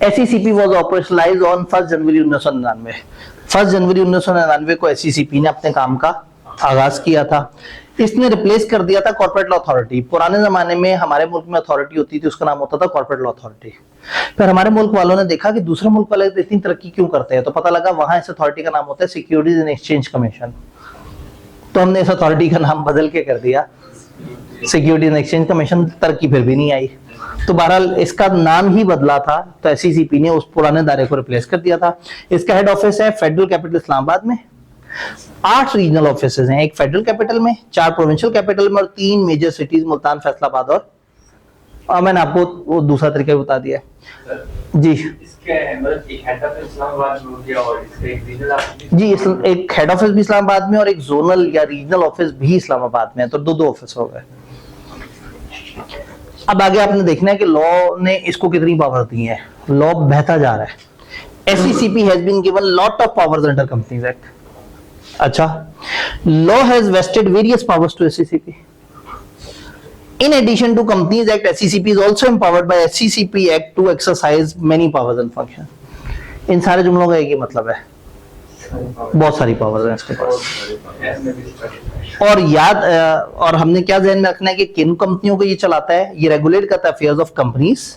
एसईसीपी वाज ऑपरेशनलाइज्ड ऑन 1 जनवरी 1999। 1 जनवरी 1999 को एसईसीपी ने अपने काम का आगाज किया था। इसने रिप्लेस कर दिया था कॉर्पोरेट लॉ अथॉरिटी। पुराने जमाने में हमारे मुल्क में अथॉरिटी होती थी, उसका नाम होता था कॉर्पोरेट लॉ अथॉरिटी। फिर हमारे मुल्क वालों ने देखा कि दूसरे मुल्क वाले इतनी तरक्की क्यों करते हैं, तो पता लगा वहां इस अथॉरिटी का नाम होता है सिक्योरिटीज एंड एक्सचेंज कमीशन। तो हमने इस अथॉरिटी का नाम बदल के कर दिया सिक्योरिटीज एंड एक्सचेंज कमीशन। तरक्की फिर भी नहीं आई, तो बहरहाल इसका नाम ही बदला था। तो एसईसीपी ने उस पुराने दायरे को रिप्लेस कर दिया था। इसका हेड ऑफिस है फेडरल कैपिटल इस्लामाबाद में। 8 रीजनल ऑफिसेज हैं, एक फेडरल कैपिटल में, 4 प्रोविंशियल कैपिटल में और 3 मेजर सिटीज मुल्तान, फैसलाबाद और मैंने आपको वो दूसरा तरीका भी बता दिया जी। इसके मतलब एक हेड ऑफिस इस्लामाबाद में हो गया और इसका एक रीजनल ऑफिस जी एक हेड ऑफिस भी इस्लामाबाद में और एक जोनल या रीजनल ऑफिस भी इस्लामाबाद में है, तो दो ऑफिस हो गए। अब आगे आपने देखना है कि लॉ ने इसको कितनी पावर दी है। लॉ बहता जा रहा है। SECP has been given lot of powers under Companies Act. अच्छा, law has vested various powers to SECP. In addition to Companies Act, SECP is also empowered by SECP Act to exercise many powers and functions. इन सारे जुमलों का एक ही मतलब है, बहुत सारी powers हैं इसके पास। और याद और हमने क्या ध्यान में रखना है कि किन कंपनियों को ये चलाता है। ये रेगुलेट करता है affairs of companies,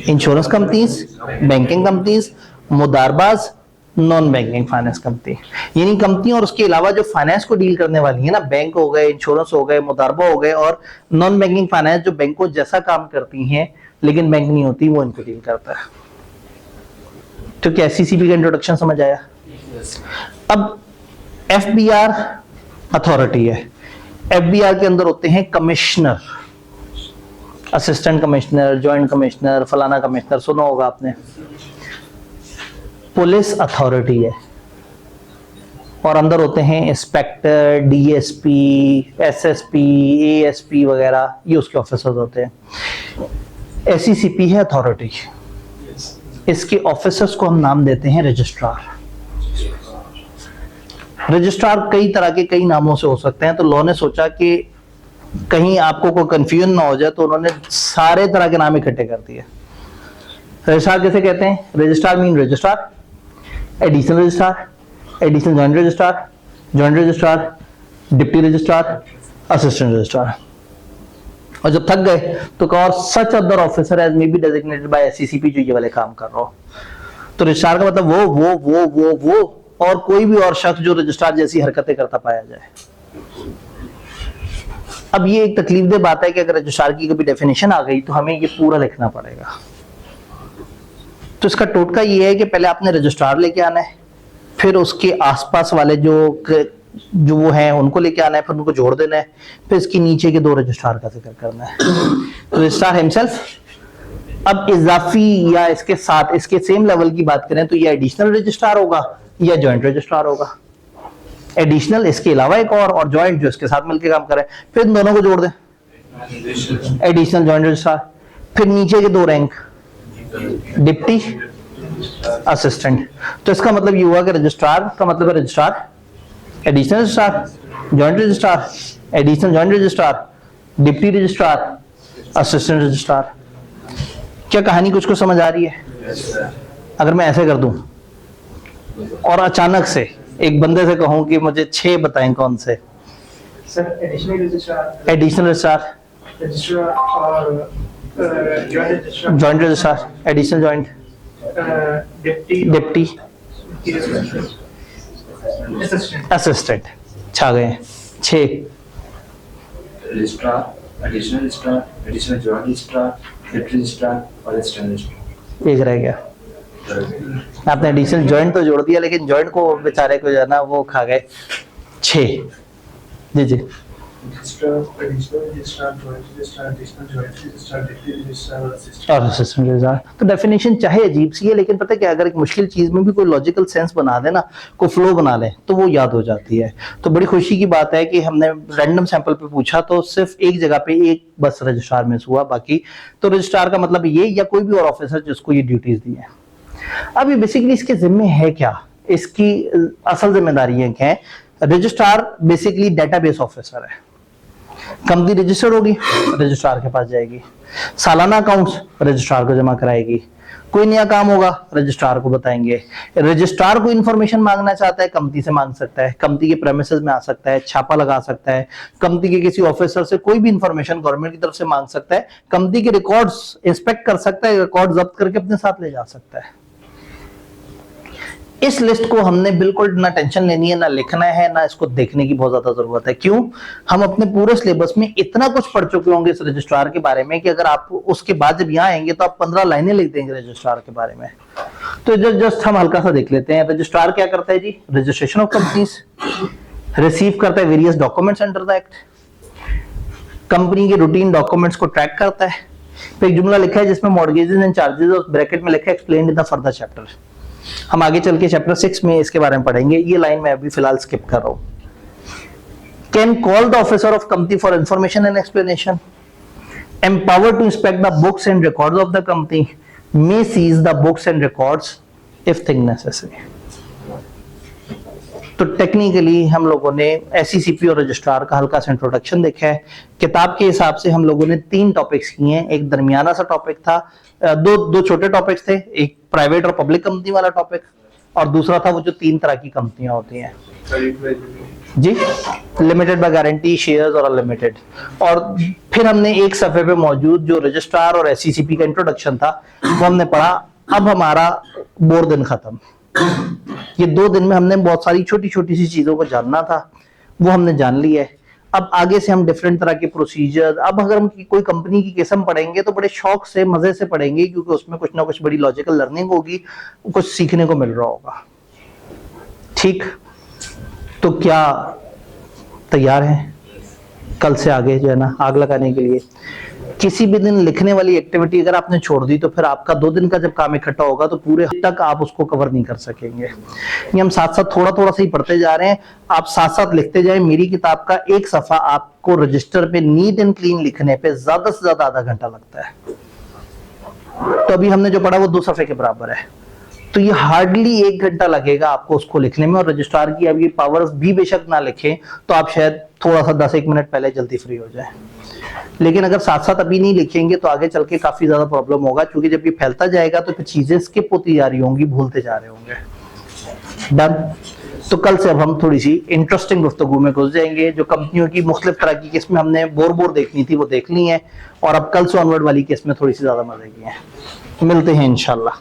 insurance companies, banking companies, मुदारबाज, नॉन बैंकिंग फाइनेंस कंपनी, यानी कंपनी और उसके अलावा जो फाइनेंस को डील करने वाली है ना, बैंक हो गए, इंश्योरेंस हो गए, मुदारबा हो गए और नॉन बैंकिंग फाइनेंस जो बैंकों जैसा काम करती हैं लेकिन बैंक नहीं होती, वो इनको डील करता है। तो क्या SECP का इंट्रोडक्शन समझ आया? अब FBR अथॉरिटी है। FBR के अंदर होते हैं commissioner, assistant commissioner, joint commissioner, फलाना कमिश्नर, सुना होगा आपने। पुलिस अथॉरिटी है और अंदर होते हैं इंस्पेक्टर, DSP, SSP, ASP वगैरह, ये उसके ऑफिसर्स होते हैं। SECP है अथॉरिटी, इसके ऑफिसर्स को हम नाम देते हैं रजिस्ट्रार। रजिस्ट्रार कई तरह के कई नामों से हो सकते हैं, तो लॉ ने सोचा कि कहीं आपको कोई कंफ्यूजन ना हो जाए, तो उन्होंने सारे तरह के नाम इकट्ठे कर दिए। रजिस्ट्रार कैसे कहते हैं? Registrar mean registrar, additional registrar, additional joint registrar, joint registrar, deputy registrar, assistant registrar. और जब थक गए तो कहा और such other officer as may be designated by SECP, जो ये वाले काम कर रहा हो। तो रजिस्ट्रार का मतलब वो और कोई भी और शख्स जो रजिस्ट्रार जैसी हरकतें करता पाया जाए। अब ये एक तकलीफदेह बात है कि अगर रजिस्ट्रार की कभी डेफिनेशन आ गई तो हमें ये पूरा लिखना पड़ेगा। तो इसका टोटका ये है कि पहले आपने रजिस्ट्रार लेके आना है, फिर उसके आसपास वाले जो वो हैं उनको लेके आना है, फिर उनको जोड़ देना है, फिर इसके नीचे के 2 रजिस्ट्रार का जिक्र करना है। Registrar himself. अब इजाफी या इसके साथ इसके सेम लेवल की बात करें तो ये एडिशनल रजिस्ट्रार होगा या जॉइंट रजिस्ट्रार होगा। एडिशनल इसके अलावा एक और जॉइंट जो इसके साथ मिलकर काम करे, फिर इन दोनों को जोड़ दें, एडिशनल जॉइंट रजिस्ट्रार। फिर नीचे के 2 रैंक, डिप्टी, असिस्टेंट। तो इसका मतलब ये हुआ कि रजिस्ट्रार का मतलब है registrar, additional registrar, joint registrar, additional joint registrar, deputy registrar, assistant registrar. क्या कहानी कुछ को समझ आ रही है? अगर मैं ऐसे कर दूं और अचानक से एक बंदे से कहूं कि मुझे 6 बताएं कौन से? Sir additional registrar, additional registrar, registrar और joint registrar, joint registrar, additional joint, deputy, assistant. छा गए 6। Registrar, additional registrar, additional joint registrar, deputy registrar और असिस्टेंट रजिस्ट्रार। एक रह गया। आपने एडिशनल जॉइंट तो जोड़ दिया, लेकिन जॉइंट को बेचारे को जाना वो खा गए 6। जी registrar, additional registrar, joint registrar, additional joint registrar, deputy registrar और असिस्टेंट। और असिस्टेंट रजिस्ट्रार। तो डेफिनेशन चाहे अजीब सी है, लेकिन पता है क्या, अगर एक मुश्किल चीज में भी कोई लॉजिकल सेंस बना दे ना, कोई फ्लो बना ले, तो वो याद हो जाती है। तो बड़ी खुशी की बात है कि हमने रैंडम सैंपल पे पूछा तो सिर्फ एक जगह पे एक बस रजिस्ट्रार मिस हुआ, बाकी तो रजिस्ट्रार का मतलब ये या कोई भी और ऑफिसर जिसको ये ड्यूटीज दी है। अब ये बेसिकली इसके जिम्मे है क्या, इसकी असल जिम्मेदारियां क्या है? रजिस्ट्रार बेसिकली डेटाबेस ऑफिसर है। कंपनी रजिस्टर्ड होगी, रजिस्ट्रार के पास जाएगी, सालाना अकाउंट्स रजिस्ट्रार को जमा कराएगी, कोई नया काम होगा रजिस्ट्रार को बताएंगे। रजिस्ट्रार को इंफॉर्मेशन मांगना चाहता है कंपनी से मांग सकता है, कंपनी के प्रेमिसेस में आ सकता है, छापा लगा सकता है, कंपनी के किसी ऑफिसर से कोई भी इंफॉर्मेशन गवर्नमेंट की तरफ से मांग सकता है, कंपनी के रिकॉर्ड्स इंस्पेक्ट कर सकता है, रिकॉर्ड जब्त करके अपने साथ ले जा सकता है। इस लिस्ट को हमने बिल्कुल ना टेंशन लेनी है, ना लिखना है, ना इसको देखने की बहुत ज्यादा जरूरत है। क्यों? हम अपने पूरे सिलेबस में इतना कुछ पढ़ चुके होंगे इस रजिस्ट्रार के बारे में कि अगर आप उसके बाद जब यहाँ आएंगे तो आप 15 लाइनें लिख देंगे रजिस्ट्रार के बारे में। तो जस्ट हम हल्का सा देख लेते हैं। रजिस्ट्रार क्या करता है जी? रजिस्ट्रेशन ऑफ कंपनीज, रिसीव करता है various documents under the act, company के रूटीन डॉक्यूमेंट्स को ट्रैक करता है। फिर एक जुमला लिखा है जिसमें मॉर्गेजेस एंड चार्जेस और ब्रैकेट में लिखा है explained in the further chapter. हम आगे चल के चैप्टर 6 में इसके बारे में पढ़ेंगे, ये लाइन मैं अभी फिलहाल स्किप कर रहा हूं। Can call the officer of company for information and explanation, empowered to inspect the books and records of the company, may seize the books and records if think necessary। तो technically हम लोगों ने SECP और registrar का हल्का सा introduction देखा है। किताब के हिसाब से हम लोगों ने 3 टॉपिक्स किए हैं। एक दरमियाना सा टॉपिक था, दो छोटे टॉपिक्स थे, एक प्राइवेट और पब्लिक कंपनी वाला टॉपिक, और दूसरा था वो जो 3 तरह की कंपनियां होती हैं जी, लिमिटेड बाय गारंटी, शेयर्स और अनलिमिटेड। और फिर हमने एक सफे पे मौजूद जो रजिस्ट्रार और एसईसीपी का इंट्रोडक्शन था वो हमने पढ़ा। अब हमारा बोर दिन खत्म। ये 2 दिन में हमने बहुत सारी छोटी छोटी सी चीजों को जानना था, वो हमने जान लिया है। अब आगे से हम डिफरेंट तरह के प्रोसीजर, अब अगर हम कोई कंपनी की किस्म पढ़ेंगे तो बड़े शौक से मजे से पढ़ेंगे, क्योंकि उसमें कुछ ना कुछ बड़ी लॉजिकल लर्निंग होगी, कुछ सीखने को मिल रहा होगा। ठीक, तो क्या तैयार हैं कल से आगे जो है ना आग लगाने के लिए? किसी भी दिन लिखने वाली एक्टिविटी अगर आपने छोड़ दी तो फिर आपका 2 दिन का जब काम इकट्ठा होगा तो पूरे तक आप उसको कवर नहीं कर सकेंगे। ये हम साथ साथ थोड़ा थोड़ा सा ही पढ़ते जा रहे हैं, आप साथ साथ लिखते जाएं। मेरी किताब का एक सफा आपको रजिस्टर पे नीट एंड क्लीन लिखने पे ज्यादा से ज्यादा आधा घंटा लगता है, तो अभी हमने जो पढ़ा वो 2 सफे के बराबर है। तो ये हार्डली 1 घंटा लगेगा आपको उसको लिखने में। और रजिस्ट्रार की अब ये पावर्स भी बेशक ना लिखें तो आप शायद थोड़ा सा 10-1 मिनट पहले जल्दी फ्री हो जाए, लेकिन अगर साथ साथ अभी नहीं लिखेंगे तो आगे चल के काफी ज्यादा प्रॉब्लम होगा, क्योंकि जब ये फैलता जाएगा तो फिर चीजें स्किप होती जा रही होंगी, भूलते जा रहे होंगे। डन। तो कल से अब हम थोड़ी सी इंटरेस्टिंग गुफ्तगू में घुस जाएंगे। जो कंपनियों की मुख्तलिफ तरह की किस्में हमने बोर देखनी थी वो देख ली हैं, और अब कल से ऑनवर्ड वाली किस्में थोड़ी सी ज्यादा मजे की हैं। मिलते हैं इंशाल्लाह।